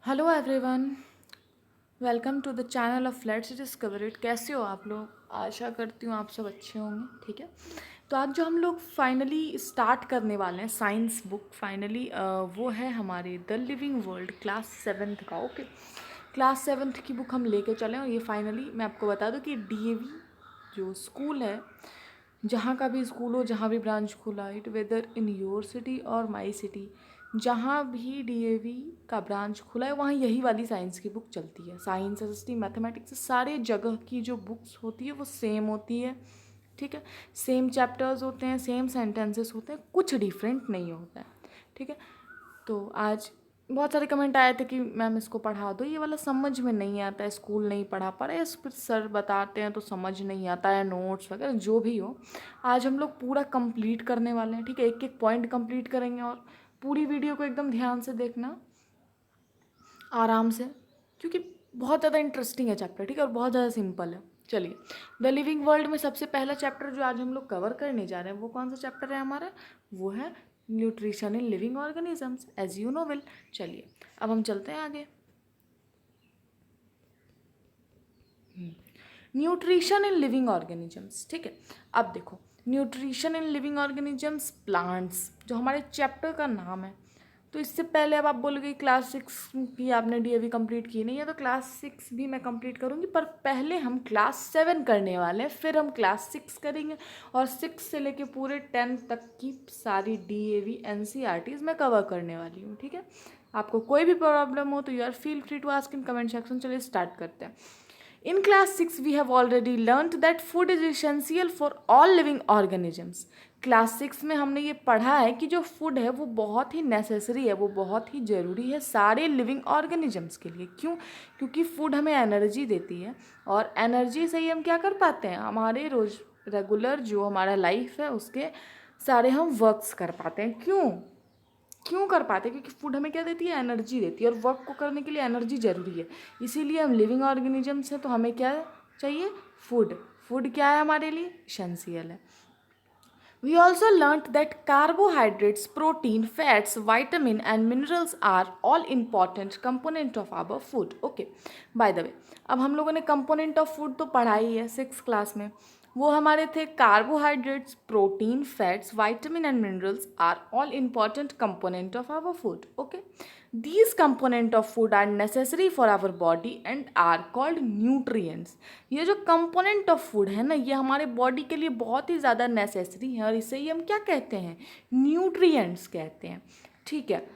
Hello everyone, welcome to the channel of let's discover it. कैसे हो आप लोग? आशा करती हूँ आप सब अच्छे होंगे। ठीक है, तो आज जो हम लोग फाइनली स्टार्ट करने वाले हैं साइंस बुक फाइनली वो है हमारे the living world class seventh का। ओके, क्लास सेवन्थ की बुक हम लेके चले और ये फाइनली मैं आपको बता दूँ कि डीएवी जो स्कूल है, जहाँ का भी स्कूल हो, जहाँ भी ब्रांच खुला, it whether in your city और माई सिटी, जहाँ भी डीएवी का ब्रांच खुला है वहाँ यही वाली साइंस की बुक चलती है। साइंस, एसएसटी, मैथमेटिक्स, सारे जगह की जो बुक्स होती है वो सेम होती है। ठीक है, सेम चैप्टर्स होते हैं, सेम सेंटेंसेस होते हैं, कुछ डिफरेंट नहीं होता है। ठीक है, तो आज बहुत सारे कमेंट आए थे कि मैम इसको पढ़ा दो, ये वाला समझ में नहीं आता है, स्कूल नहीं पढ़ा पा रहे, फिर सर बताते हैं तो समझ नहीं आता है, नोट्स वगैरह जो भी हो। आज हम लोग पूरा कंप्लीट करने वाले हैं। ठीक है, एक एक पॉइंट कंप्लीट करेंगे और पूरी वीडियो को एकदम ध्यान से देखना, आराम से, क्योंकि बहुत ज़्यादा इंटरेस्टिंग है चैप्टर। ठीक है, और बहुत ज़्यादा सिंपल है। चलिए, द लिविंग वर्ल्ड में सबसे पहला चैप्टर जो आज हम लोग कवर करने जा रहे हैं वो कौन सा चैप्टर है हमारा? वो है nutrition in living organisms, as you know well. चलिए, अब हम चलते हैं आगे। Nutrition in living organisms. ठीक है, अब देखो, nutrition in living organisms plants जो हमारे चैप्टर का नाम है। तो इससे पहले अब आप बोलोगे क्लास 6 की आपने डीएवी कंप्लीट की नहीं है, तो क्लास 6 भी मैं कंप्लीट करूँगी, पर पहले हम क्लास 7 करने वाले हैं, फिर हम क्लास 6 करेंगे और 6 से लेके पूरे 10 तक की सारी डीएवी एनसीईआरटीज मैं कवर करने वाली हूँ। ठीक है, आपको कोई भी प्रॉब्लम हो तो you are feel free to ask in comment section. चलिए स्टार्ट करते हैं। In class 6, we have already learnt that food is essential for all living organisms. Class 6 में हमने ये पढ़ा है कि जो फूड है वो बहुत ही नेसेसरी है, वो बहुत ही ज़रूरी है सारे लिविंग ऑर्गेनिजम्स के लिए। क्यों? क्योंकि फूड हमें एनर्जी देती है और एनर्जी से ही हम क्या कर पाते हैं, हमारे रोज़ रेगुलर जो हमारा लाइफ है उसके सारे हम वर्क्स कर पाते हैं। क्यों क्यों कर पाते हैं? क्योंकि फूड हमें क्या देती है? एनर्जी देती है, और वर्क को करने के लिए एनर्जी ज़रूरी है। इसीलिए हम लिविंग ऑर्गेनिजम्स हैं, तो हमें क्या चाहिए? फूड। फूड क्या है हमारे लिए? एसेंशियल है। We also learnt that carbohydrates, protein, fats, vitamin and minerals are all important component of our food. Okay, by the way, अब हम लोगों ने कंपोनेंट ऑफ फूड तो पढ़ा ही है 6 क्लास में। वो हमारे थे carbohydrates, protein, fats, vitamin and minerals are all important component of our food. Okay, these component of food are necessary for our body and are called nutrients. ये जो component of food है ना, ये हमारे बॉडी के लिए बहुत ही ज़्यादा नेसेसरी है और इसे ही हम क्या कहते हैं? न्यूट्रिएंट्स कहते हैं। ठीक है,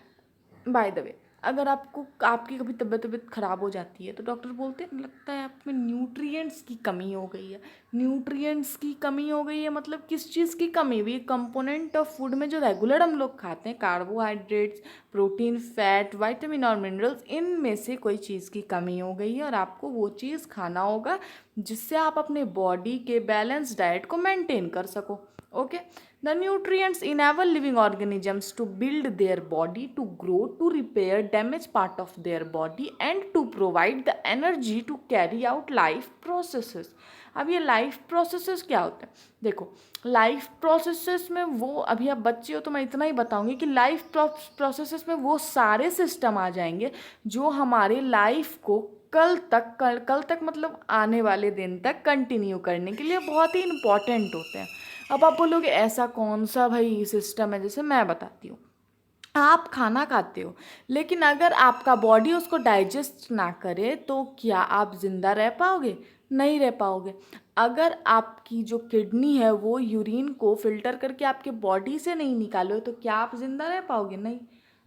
बाय द वे, अगर आपकी कभी तबीयत ख़राब हो जाती है तो डॉक्टर बोलते हैं लगता है आप में न्यूट्रिएंट्स की कमी हो गई है। न्यूट्रिएंट्स की कमी हो गई है मतलब किस चीज़ की कमी हुई? कंपोनेंट ऑफ फूड में जो रेगुलर हम लोग खाते हैं, कार्बोहाइड्रेट्स, प्रोटीन, फैट, विटामिन और मिनरल्स, इनमें से कोई चीज़ की कमी हो गई है और आपको वो चीज़ खाना होगा जिससे आप अपने बॉडी के बैलेंस डाइट को मेंटेन कर सको। Okay, the nutrients enable living organisms to build their body, to grow, to repair damaged part of their body and to provide the energy to carry out life processes. अब ये life processes क्या होते हैं? देखो, life processes में वो, अभी आप बच्चे हो तो मैं इतना ही बताऊंगी कि लाइफ प्रोसेसेस में वो सारे सिस्टम आ जाएंगे जो हमारे लाइफ को कल तक मतलब आने वाले दिन तक कंटिन्यू करने के लिए बहुत ही इम्पॉर्टेंट होते हैं। अब आप बोलोगे ऐसा कौन सा भाई सिस्टम है? जैसे मैं बताती हूँ, आप खाना खाते हो लेकिन अगर आपका बॉडी उसको डाइजेस्ट ना करे तो क्या आप जिंदा रह पाओगे? नहीं रह पाओगे। अगर आपकी जो किडनी है वो यूरिन को फिल्टर करके आपके बॉडी से नहीं निकालो तो क्या आप जिंदा रह पाओगे? नहीं।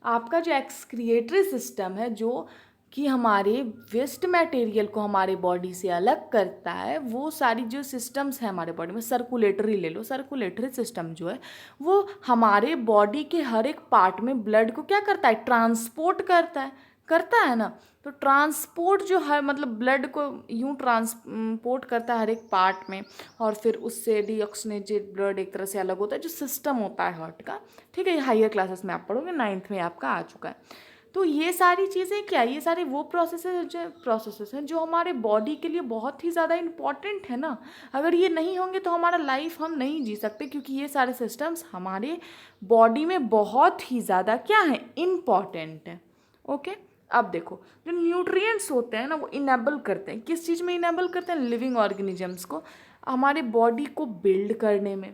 आपका जो एक्सक्रिएटरी सिस्टम है, जो कि हमारे वेस्ट मटेरियल को हमारे बॉडी से अलग करता है, वो सारी जो सिस्टम्स हैं हमारे बॉडी में, सर्कुलेटरी ले लो, सर्कुलेटरी सिस्टम जो है वो हमारे बॉडी के हर एक पार्ट में ब्लड को क्या करता है? ट्रांसपोर्ट करता है ना। तो ट्रांसपोर्ट जो है मतलब ब्लड को यूं ट्रांसपोर्ट करता है हर एक पार्ट में, और फिर उससे डीऑक्सीनेटेड ब्लड एक तरह से अलग होता है, जो सिस्टम होता है हार्ट का। ठीक है, ये हायर क्लासेस में आप पढ़ोगे, 9th में आपका आ चुका है। तो ये सारी चीज़ें क्या, ये सारे वो प्रोसेसेस हैं जो हमारे बॉडी के लिए बहुत ही ज़्यादा इम्पॉर्टेंट है ना। अगर ये नहीं होंगे तो हमारा लाइफ हम नहीं जी सकते, क्योंकि ये सारे सिस्टम्स हमारे बॉडी में बहुत ही ज़्यादा क्या है? इम्पॉर्टेंट है। ओके, अब देखो, जो न्यूट्रिएंट्स होते हैं ना वो इनेबल करते हैं, किस चीज़ में इनेबल करते हैं? लिविंग ऑर्गेनिजम्स को हमारे बॉडी को बिल्ड करने में,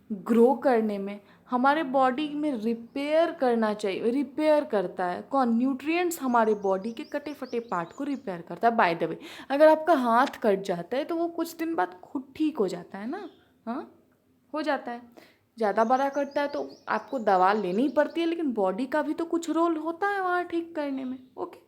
ग्रो करने में, हमारे बॉडी में रिपेयर करना चाहिए। रिपेयर करता है कौन? न्यूट्रिएंट्स हमारे बॉडी के कटे फटे पार्ट को रिपेयर करता है। बाय द वे, अगर आपका हाथ कट जाता है तो वो कुछ दिन बाद खुद ठीक हो जाता है ना, हाँ हो जाता है। ज़्यादा बड़ा कटता है तो आपको दवा लेनी पड़ती है, लेकिन बॉडी का भी तो कुछ रोल होता है वहाँ ठीक करने में। Okay,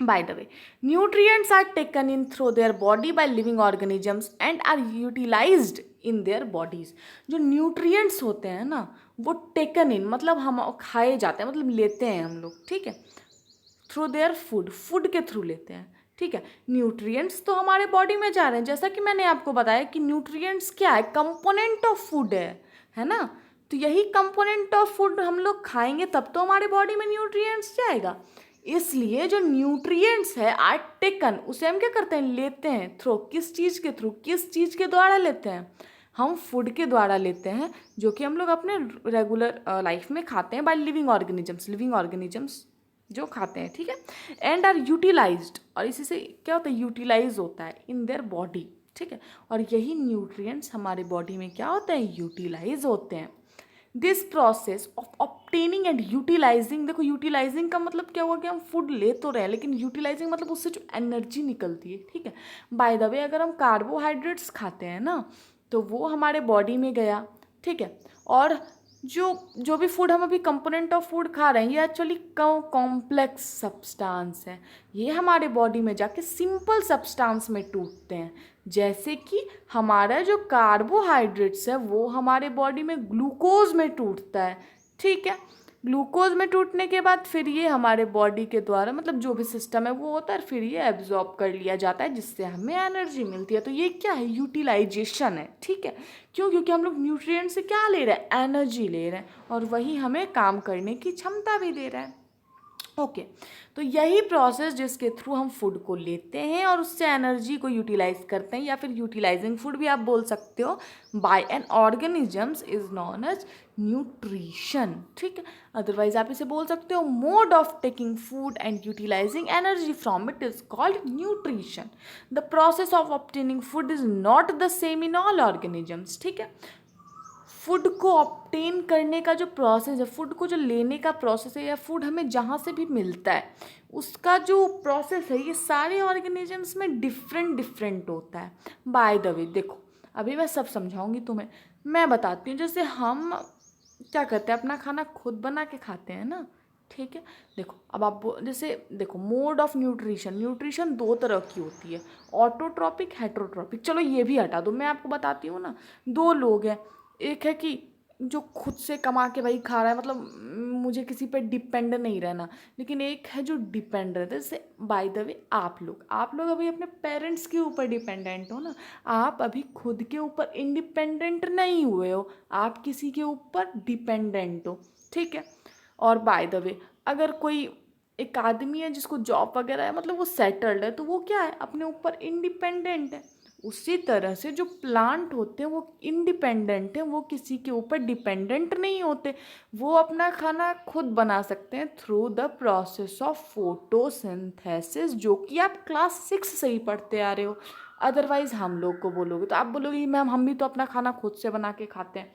by the way, nutrients are taken in through their body by living organisms and are utilized in their bodies. जो nutrients होते हैं ना वो taken in मतलब हम खाए जाते हैं, मतलब लेते हैं हम लोग, ठीक है, थ्रू देयर फूड के थ्रू लेते हैं, ठीक है। न्यूट्रिएंट्स तो हमारे बॉडी में जा रहे हैं, जैसा कि मैंने आपको बताया कि न्यूट्रिएंट्स क्या है? कंपोनेंट ऑफ फूड है ना। तो यही कंपोनेंट ऑफ फूड हम लोग खाएंगे तब तो हमारे बॉडी में न्यूट्रिएंट्स जाएगा। इसलिए जो न्यूट्रिएंट्स है आर टेकन, उसे हम क्या करते हैं? लेते हैं थ्रू, किस चीज़ के थ्रू? किस चीज़ के द्वारा लेते हैं? हम फूड के द्वारा लेते हैं, जो कि हम लोग अपने रेगुलर लाइफ में खाते हैं बाय लिविंग ऑर्गेनिजम्स जो खाते हैं, ठीक है। एंड आर यूटिलाइज्ड, और इसी से क्या होता है? यूटिलाइज होता है इन देयर बॉडी, ठीक है। और यही न्यूट्रिएंट्स हमारे बॉडी में क्या होते हैं? यूटिलाइज होते हैं। This process of obtaining and utilising, देखो यूटिलाइजिंग का मतलब क्या हुआ कि हम फूड ले तो रहे हैं, लेकिन यूटिलाइजिंग मतलब उससे जो एनर्जी निकलती है, ठीक है। बाय द वे, अगर हम कार्बोहाइड्रेट्स खाते हैं ना तो वो हमारे बॉडी में गया, ठीक है। और जो भी फूड हम अभी कंपोनेंट ऑफ फूड खा रहे हैं ये एक्चुअली कॉम्प्लेक्स सब्सटेंस है। ये हमारे बॉडी में जाके सिंपल सब्सटेंस में टूटते हैं, जैसे कि हमारा जो कार्बोहाइड्रेट्स है वो हमारे बॉडी में ग्लूकोज में टूटता है, ठीक है। ग्लूकोज में टूटने के बाद फिर ये हमारे बॉडी के द्वारा, मतलब जो भी सिस्टम है वो होता है, फिर ये एब्जॉर्ब कर लिया जाता है, जिससे हमें एनर्जी मिलती है। तो ये क्या है? यूटिलाइजेशन है, ठीक है। क्यों? क्योंकि हम लोग न्यूट्रिएंट से क्या ले रहे हैं? एनर्जी ले रहे हैं, और वही हमें काम करने की क्षमता भी दे रहा है। ओके, तो यही प्रोसेस जिसके थ्रू हम फूड को लेते हैं और उससे एनर्जी को यूटिलाइज करते हैं, या फिर यूटिलाइजिंग फूड भी आप बोल सकते हो, by an organisms is known as nutrition, ठीक है। अदरवाइज आप इसे बोल सकते हो mode of taking food and utilising energy from it is called nutrition. The process of obtaining food is not the same in all organisms, ठीक है। Food को ऑब्टेन करने का जो प्रोसेस है, फूड को जो लेने का प्रोसेस है, या फूड हमें जहाँ से भी मिलता है उसका जो प्रोसेस है, ये सारे ऑर्गेनिजम्स में डिफरेंट होता है। बाय द वे, देखो अभी मैं सब समझाऊंगी तुम्हें। मैं बताती हूँ, जैसे हम क्या करते हैं, अपना खाना खुद बना के खाते हैं ना, ठीक है। देखो अब आप जैसे देखो, मोड ऑफ न्यूट्रिशन दो तरह की होती है, ऑटोट्रॉपिक, हेटरोट्रॉपिक। चलो ये भी हटा दो, मैं आपको बताती हूँ ना। दो लोग हैं, एक है कि जो खुद से कमा के भाई खा रहा है, मतलब मुझे किसी पे डिपेंड नहीं रहना, लेकिन एक है जो डिपेंड रहता है। जैसे बाय द वे, आप लोग अभी अपने पेरेंट्स के ऊपर डिपेंडेंट हो ना, आप अभी खुद के ऊपर इंडिपेंडेंट नहीं हुए हो, आप किसी के ऊपर डिपेंडेंट हो, ठीक है। और बाय द वे, अगर कोई एक आदमी है जिसको जॉब वगैरह है, मतलब वो सेटल्ड है, तो वो क्या है? अपने ऊपर इंडिपेंडेंट है। उसी तरह से जो प्लांट होते हैं वो इंडिपेंडेंट हैं, वो किसी के ऊपर डिपेंडेंट नहीं होते, वो अपना खाना खुद बना सकते हैं through the process of photosynthesis, जो कि आप क्लास 6 से ही पढ़ते आ रहे हो। अदरवाइज हम लोग को बोलोगे तो आप बोलोगे मैम हम भी तो अपना खाना खुद से बना के खाते हैं।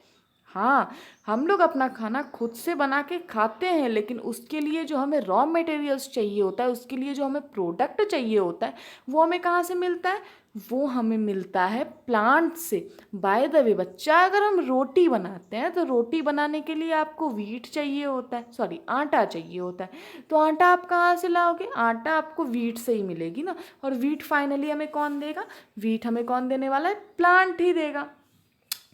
हाँ, हम लोग अपना खाना खुद से बना के खाते हैं, लेकिन उसके लिए जो हमें रॉ मटेरियल्स चाहिए होता है, उसके लिए जो हमें प्रोडक्ट चाहिए होता है, वो हमें कहाँ से मिलता है? वो हमें मिलता है प्लांट से। बाय द वे बच्चा, अगर हम रोटी बनाते हैं तो रोटी बनाने के लिए आपको वीट चाहिए होता है, सॉरी आटा चाहिए होता है। तो आटा आप कहाँ से लाओगे? आटा आपको वीट से ही मिलेगी ना। और वीट फाइनली हमें कौन देगा? वीट हमें कौन देने वाला है? प्लांट ही देगा।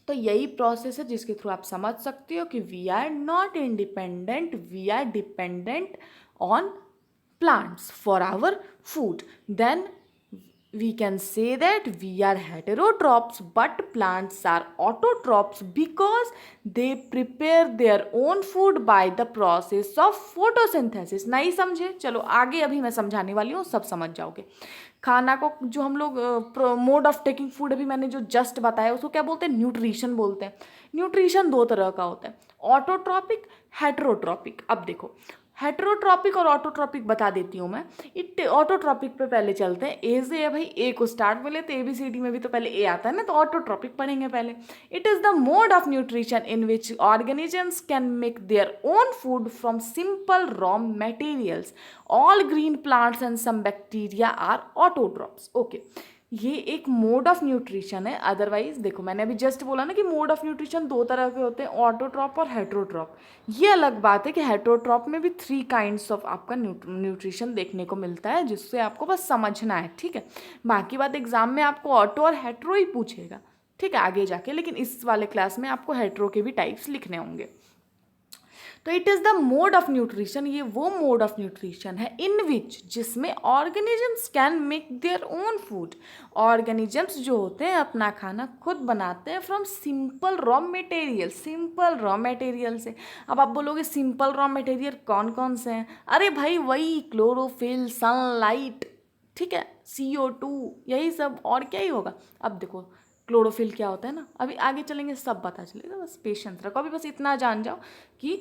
तो यही प्रोसेस है जिसके थ्रू आप समझ सकते हो कि we are not independent, we are dependent on plants for our food. Then we can say that we are heterotrophs, but plants are autotrophs because they prepare their own food by the process of photosynthesis. नहीं समझे? चलो आगे अभी मैं समझाने वाली हूँ, सब समझ जाओगे। खाना को जो हम लोग मोड ऑफ टेकिंग फूड अभी मैंने जो जस्ट बताया उसको क्या बोलते हैं? न्यूट्रिशन बोलते हैं। न्यूट्रिशन दो तरह का होता है, ऑटोट्रॉपिक, हेटरोट्रॉपिक। अब देखो, हेटेरोट्रॉपिक और ऑटोट्रॉपिक बता देती हूँ मैं। ऑटोट्रॉपिक पे पहले चलते हैं। ए से है भाई, ए को स्टार्ट में लेते, ABCD में भी तो पहले ए आता है ना, तो ऑटोट्रॉपिक पढ़ेंगे पहले। It is the mode of nutrition in which organisms can make their own food from simple raw materials. All green plants and some bacteria are autotrophs. Okay, ये एक मोड ऑफ न्यूट्रिशन है। Otherwise देखो, मैंने अभी just बोला ना कि mode of nutrition दो तरह के होते हैं, ऑटोट्रॉप और हेटेरोट्रॉप। ये अलग बात है कि हेटेरोट्रॉप में भी 3 काइंड्स ऑफ आपका न्यूट्रिशन देखने को मिलता है, जिससे आपको बस समझना है, ठीक है। बाकी बात एग्जाम में आपको ऑटो और हेटेरो ही पूछेगा, ठीक है, आगे जाके। लेकिन इस वाले क्लास में आपको हेटेरो के भी टाइप्स लिखने होंगे। तो it is the mode of nutrition, ये वो मोड ऑफ न्यूट्रिशन है इन विच, जिसमें organisms can make their own food. Organisms जो होते हैं अपना खाना खुद बनाते हैं from simple raw material, simple raw material से। अब आप बोलोगे सिंपल रॉ मटेरियल कौन कौन से हैं? अरे भाई वही क्लोरोफिल, सनलाइट, ठीक है, CO2, यही सब, और क्या ही होगा। अब देखो क्लोरोफिल क्या होता है ना, अभी आगे चलेंगे सब पता चलेगा, बस पेशेंस रखो। अभी बस इतना जान जाओ कि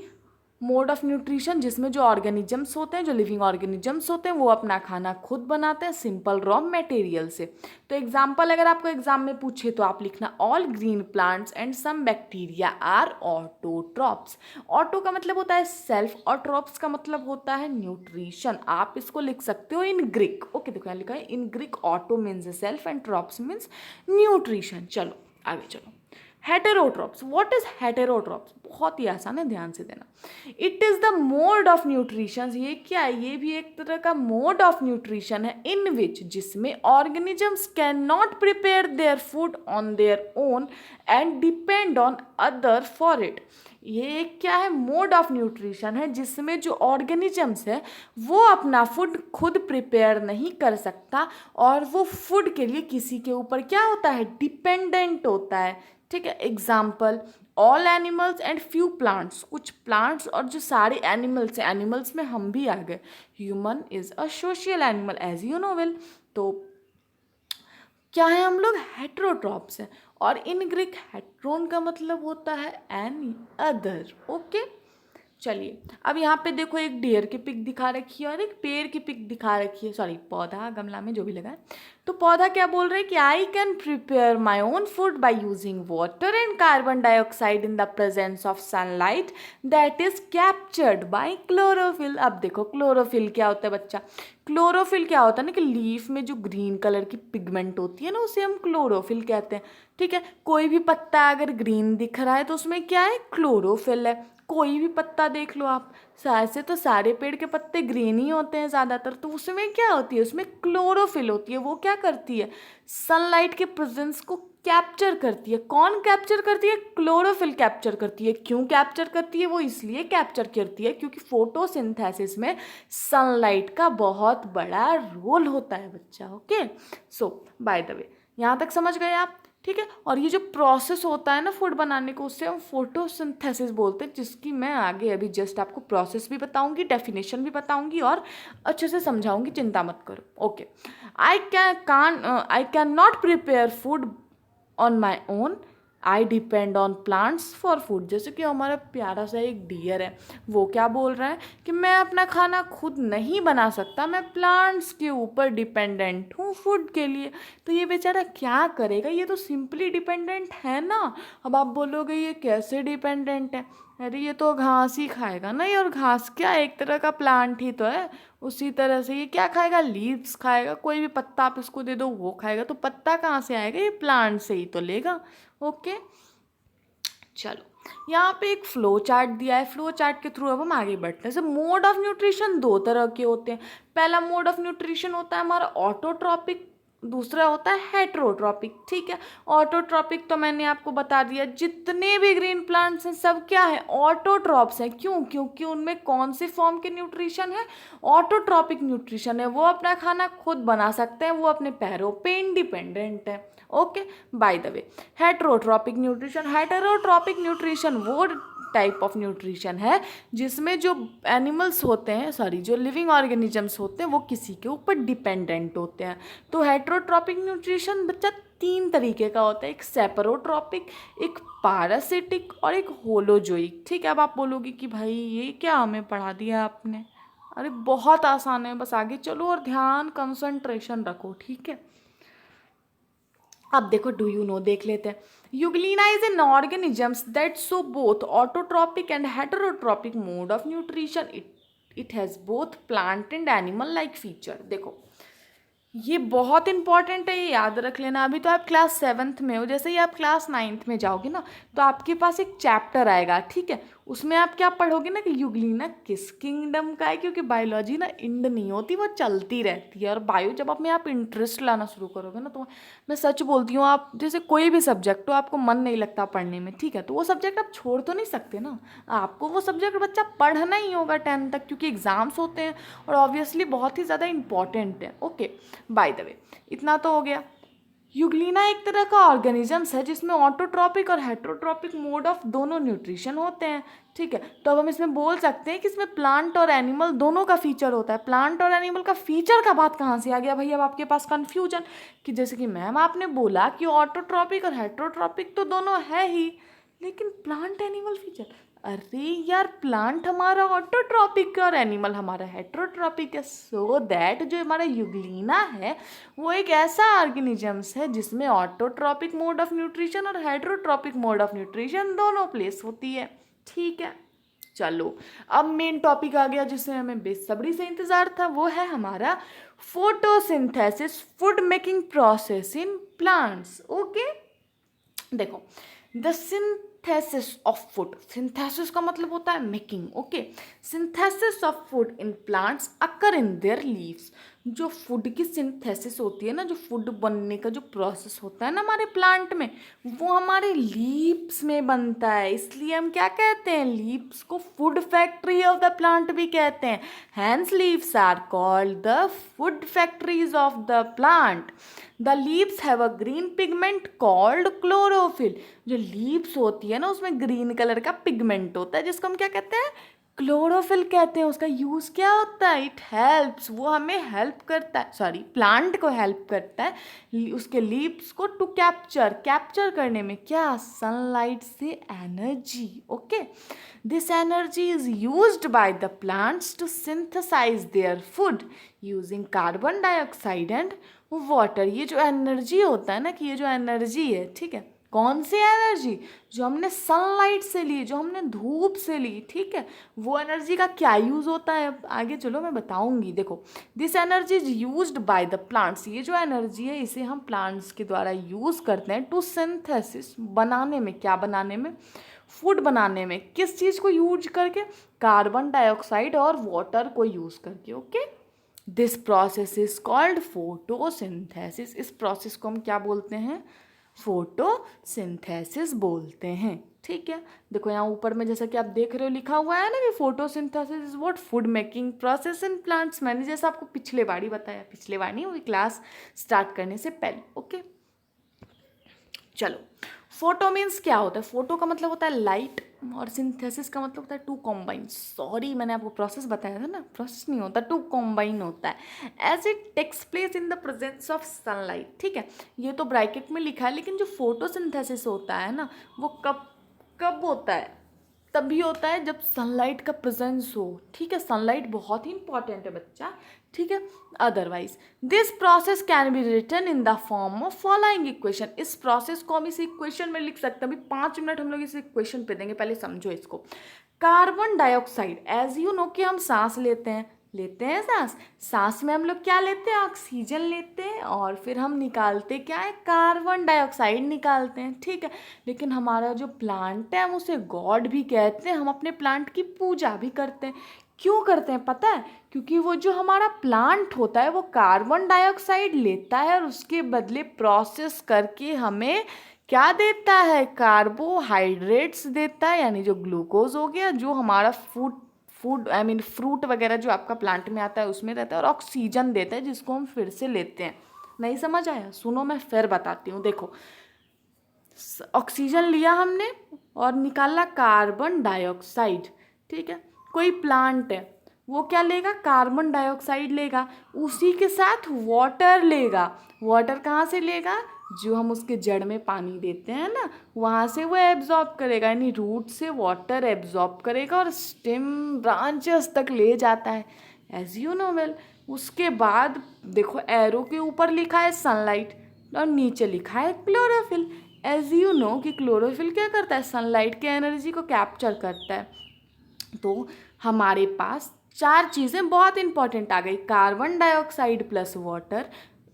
मोड ऑफ न्यूट्रिशन जिसमें जो ऑर्गेनिजम्स होते हैं, जो लिविंग ऑर्गेनिजम्स होते हैं, वो अपना खाना खुद बनाते हैं सिंपल रॉ मटेरियल से। तो एग्जाम्पल अगर आपको एग्जाम में पूछे तो आप लिखना all green plants and some bacteria are autotrophs. Auto का मतलब होता है सेल्फ और ट्रॉप्स का मतलब होता है न्यूट्रिशन। आप इसको लिख सकते हो इन ग्रीक। ओके, देखो यहाँ लिखा है in Greek auto means self and trophs means nutrition. चलो आगे चलो। Heterotrophs, what is heterotrophs? बहुत ही आसान है, ध्यान से देना। It is the mode of nutrition, ये क्या है? ये भी एक तरह का मोड ऑफ न्यूट्रिशन है इन विच, जिसमें organisms can not prepare their food on their own and depend on other for it. ये क्या है? मोड ऑफ न्यूट्रिशन है जिसमें जो ऑर्गेनिजम्स है वो अपना फूड खुद प्रिपेयर नहीं कर सकता, और वो फूड के लिए किसी के ऊपर क्या होता है? डिपेंडेंट होता है, ठीक है। Example all animals and few plants, कुछ प्लांट्स और जो सारे एनिमल्स हैं, एनिमल्स में हम भी आ गए। Human is a social animal as you know well. तो क्या है? हम लोग हेटेरोट्रॉप्स हैं। और इन ग्रीक हेट्रोन का मतलब होता है एन अदर। ओके, चलिए अब यहाँ पे देखो एक डियर की पिक दिखा रखी है और एक पेड़ की पिक दिखा रखी है, सॉरी पौधा, गमला में जो भी लगा है। तो पौधा क्या बोल रहा है कि I can prepare my own food by using water and carbon dioxide in the presence of sunlight that is captured by chlorophyll. अब देखो क्लोरोफिल क्या होता है बच्चा? क्लोरोफिल क्या होता है ना कि लीफ में जो ग्रीन कलर की पिगमेंट होती है ना, उसे हम क्लोरोफिल कहते हैं, ठीक है। कोई भी पत्ता अगर ग्रीन दिख रहा है तो उसमें क्या है? क्लोरोफिल है। कोई भी पत्ता देख लो आप, ऐसे तो सारे पेड़ के पत्ते ग्रीन ही होते हैं ज़्यादातर, तो उसमें क्या होती है? उसमें क्लोरोफिल होती है। वो क्या करती है? सनलाइट के प्रेजेंस को कैप्चर करती है। कौन कैप्चर करती है? क्लोरोफिल कैप्चर करती है। क्यों कैप्चर करती है? वो इसलिए कैप्चर करती है क्योंकि फोटोसिंथेसिस में सनलाइट का बहुत बड़ा रोल होता है बच्चा। ओके, सो बाय द वे यहाँ तक समझ गए आप, ठीक है। और ये जो प्रोसेस होता है ना फूड बनाने को, उससे हम फोटोसिंथेसिस बोलते हैं, जिसकी मैं आगे अभी जस्ट आपको प्रोसेस भी बताऊंगी, डेफिनेशन भी बताऊंगी और अच्छे से समझाऊंगी, चिंता मत करो। Okay, I can not prepare food on my own, I depend on plants for food. जैसे कि हमारा प्यारा सा एक डियर है, वो क्या बोल रहा है कि मैं अपना खाना खुद नहीं बना सकता, मैं प्लांट्स के ऊपर डिपेंडेंट हूँ फूड के लिए। तो ये बेचारा क्या करेगा? ये तो सिंपली डिपेंडेंट है ना। अब आप बोलोगे ये कैसे डिपेंडेंट है? अरे ये तो घास ही खाएगा ना, ये और घास क्या एक तरह का प्लांट ही तो है। उसी तरह से ये क्या खाएगा? लीव्स खाएगा। कोई भी पत्ता आप इसको दे दो वो खाएगा। तो पत्ता कहाँ से आएगा? ये प्लांट से ही तो लेगा। ओके, चलो यहाँ पे एक फ्लो चार्ट दिया है। फ्लो चार्ट के थ्रू अब हम आगे बढ़ते हैं। जैसे मोड ऑफ न्यूट्रिशन दो तरह के होते हैं। पहला मोड ऑफ न्यूट्रिशन होता है हमारा ऑटोट्रॉपिक, दूसरा होता है हेटेरोट्रॉपिक, ठीक है। ऑटोट्रॉपिक तो मैंने आपको बता दिया, जितने भी ग्रीन प्लांट्स हैं सब क्या है? ऑटोट्रॉप्स हैं। क्यों? क्योंकि उनमें कौन से फॉर्म के न्यूट्रिशन है? ऑटोट्रॉपिक न्यूट्रिशन है। वो अपना खाना खुद बना सकते हैं, वो अपने पैरों पे इंडिपेंडेंट है। Okay, by the way heterotrophic nutrition, heterotrophic nutrition वो टाइप ऑफ न्यूट्रिशन है जिसमें जो एनिमल्स होते हैं, सॉरी जो लिविंग ऑर्गेनिजम्स होते हैं, वो किसी के ऊपर डिपेंडेंट होते हैं। तो हेटेरोट्रॉपिक न्यूट्रिशन बच्चा तीन तरीके का होता है, एक सेपरोट्रॉपिक, एक पारासिटिक और एक होलोजोइक। ठीक है, अब आप बोलोगे कि भाई ये क्या हमें पढ़ा दिया आपने। अरे बहुत आसान है, बस आगे चलो और ध्यान कंसंट्रेशन रखो। ठीक है, अब देखो डू यू नो देख लेते हैं। Euglena is an organisms that show both autotrophic and heterotrophic mode of nutrition. It has both plant and animal like feature. देखो ये बहुत इंपॉर्टेंट है, ये याद रख लेना। अभी तो आप क्लास 7th में हो, जैसे ही आप क्लास 9th में जाओगे ना तो आपके पास एक चैप्टर आएगा। ठीक है, उसमें आप क्या पढ़ोगे ना कि यूग्लिना किस किंगडम का है, क्योंकि बायोलॉजी ना इंड नहीं होती, वो चलती रहती है। और बायो जब आप में आप इंटरेस्ट लाना शुरू करोगे ना, तो मैं सच बोलती हूँ, आप जैसे कोई भी सब्जेक्ट हो आपको मन नहीं लगता पढ़ने में, ठीक है, तो वो सब्जेक्ट आप छोड़ तो नहीं सकते ना, आपको वो सब्जेक्ट बच्चा पढ़ना ही होगा 10th तक, क्योंकि एग्जाम्स होते हैं और ऑब्वियसली बहुत ही ज़्यादा इंपॉर्टेंट है। ओके, बाय द वे इतना तो हो गया। यूग्लिना एक तरह का ऑर्गेनिजम्स है जिसमें ऑटोट्रॉपिक और हेटेरोट्रॉपिक मोड ऑफ दोनों न्यूट्रिशन होते हैं। ठीक है, तो अब हम इसमें बोल सकते हैं कि इसमें प्लांट और एनिमल दोनों का फीचर होता है। प्लांट और एनिमल का फीचर का बात कहाँ से आ गया भाई, अब आपके पास कन्फ्यूजन कि जैसे कि मैम आपने बोला कि ऑटोट्रॉपिक और हेटेरोट्रॉपिक तो दोनों है ही, लेकिन प्लांट एनिमल फीचर, अरे यार प्लांट हमारा ऑटोट्रॉपिक है और एनिमल हमारा हेटेरोट्रॉपिक है। सो दैट जो हमारा यूग्लिना है वो एक ऐसा ऑर्गेनिजम्स है जिसमें ऑटोट्रॉपिक मोड ऑफ न्यूट्रिशन और हेटेरोट्रॉपिक मोड ऑफ न्यूट्रिशन दोनों प्लेस होती है। ठीक है, चलो अब मेन टॉपिक आ गया जिसमें हमें बेसब्री से इंतजार था, वो है हमारा photosynthesis, food making process in plants. Okay, देखो the synthesis of food, synthesis का मतलब होता है making. Okay, synthesis of food in plants occur in their leaves. जो फूड की सिंथेसिस होती है ना, जो फूड बनने का जो प्रोसेस होता है ना हमारे प्लांट में, वो हमारे लीव्स में बनता है। इसलिए हम क्या कहते हैं, लीव्स को food factory of the plant भी कहते हैं। Hence leaves are called the food factories of the plant. The leaves have a green pigment called chlorophyll. जो लीव्स होती है ना उसमें ग्रीन कलर का पिगमेंट होता है जिसको हम क्या कहते हैं, क्लोरोफिल कहते हैं। उसका यूज़ क्या होता है, इट हेल्प्स, वो हमें हेल्प करता है, सॉरी प्लांट को हेल्प करता है उसके लीव्स को टू कैप्चर करने में क्या, सनलाइट से energy. Okay, this energy is used by the plants to synthesise their food using carbon dioxide and water. ये जो एनर्जी होता है ना, कि ये जो एनर्जी है, ठीक है, कौन सी एनर्जी, जो हमने सनलाइट से ली, जो हमने धूप से ली, ठीक है, वो एनर्जी का क्या यूज़ होता है आगे चलो मैं बताऊंगी। देखो this energy is used by the plants, ये जो एनर्जी है इसे हम प्लांट्स के द्वारा यूज़ करते हैं टू सिंथेसिस, बनाने में, क्या बनाने में, फूड बनाने में। किस चीज़ को यूज करके, कार्बन डाइऑक्साइड और वाटर को यूज़ करके। Okay, this process is called photosynthesis. इस प्रोसेस को हम क्या बोलते हैं, फोटोसिंथेसिस बोलते हैं। ठीक है, देखो यहाँ ऊपर में जैसा कि आप देख रहे हो लिखा हुआ है ना कि photosynthesis is what, food making process in plants. मैंने जैसा आपको पिछले बार ही बताया, पिछले बार नहीं, वही क्लास स्टार्ट करने से पहले। ओके, चलो फोटो मीन्स क्या होता है, फोटो का मतलब होता है लाइट और सिंथेसिस का मतलब होता है टू कॉम्बाइन। सॉरी मैंने आपको प्रोसेस बताया था ना, प्रोसेस नहीं होता, टू कॉम्बाइन होता है। As it takes place in the presence of sunlight. ठीक है, ये तो ब्रैकेट में लिखा है, लेकिन जो फोटोसिंथेसिस होता है ना वो कब कब होता है, तभी होता है जब सनलाइट का प्रेजेंस हो। ठीक है, सनलाइट बहुत ही इंपॉर्टेंट है बच्चा। ठीक है, otherwise this process can be written in the form of following equation. इस प्रोसेस को हम इस इक्वेशन में लिख सकते हैं। अभी 5 मिनट हम लोग इस इक्वेशन पे देंगे, पहले समझो इसको। Carbon dioxide, as you know कि हम सांस लेते हैं सांस में हम लोग क्या लेते हैं, ऑक्सीजन लेते हैं, और फिर हम निकालते क्या है, कार्बन डाइऑक्साइड निकालते हैं। ठीक है, लेकिन हमारा जो प्लांट है हम उसे गॉड भी कहते हैं, हम अपने प्लांट की पूजा भी करते हैं। क्यों करते हैं पता है, क्योंकि वो जो हमारा प्लांट होता है वो कार्बन डाइऑक्साइड लेता है और उसके बदले प्रोसेस करके हमें क्या देता है, कार्बोहाइड्रेट्स देता है, यानी जो ग्लूकोज हो गया, जो हमारा फ्रूट वगैरह जो आपका प्लांट में आता है उसमें रहता है, और ऑक्सीजन देता है जिसको हम फिर से लेते हैं। नहीं समझ आया, सुनो मैं फिर बताती हूँ। देखो ऑक्सीजन लिया हमने और निकाला कार्बन डाइऑक्साइड। ठीक है, कोई प्लांट है वो क्या लेगा, कार्बन डाइऑक्साइड लेगा, उसी के साथ वाटर लेगा। वाटर कहाँ से लेगा, जो हम उसके जड़ में पानी देते हैं ना, वहाँ से वो एब्जॉर्ब करेगा, यानी रूट से वाटर एब्जॉर्ब करेगा और स्टेम ब्रांचेस तक ले जाता है, एज यू नो वेल। उसके बाद देखो एरो के ऊपर लिखा है सनलाइट और नीचे लिखा है क्लोरोफिल। एज यू नो कि क्लोरोफिल क्या करता है, सनलाइट के एनर्जी को कैप्चर करता है। तो हमारे पास चार चीज़ें बहुत इंपॉर्टेंट आ गई, carbon dioxide plus water,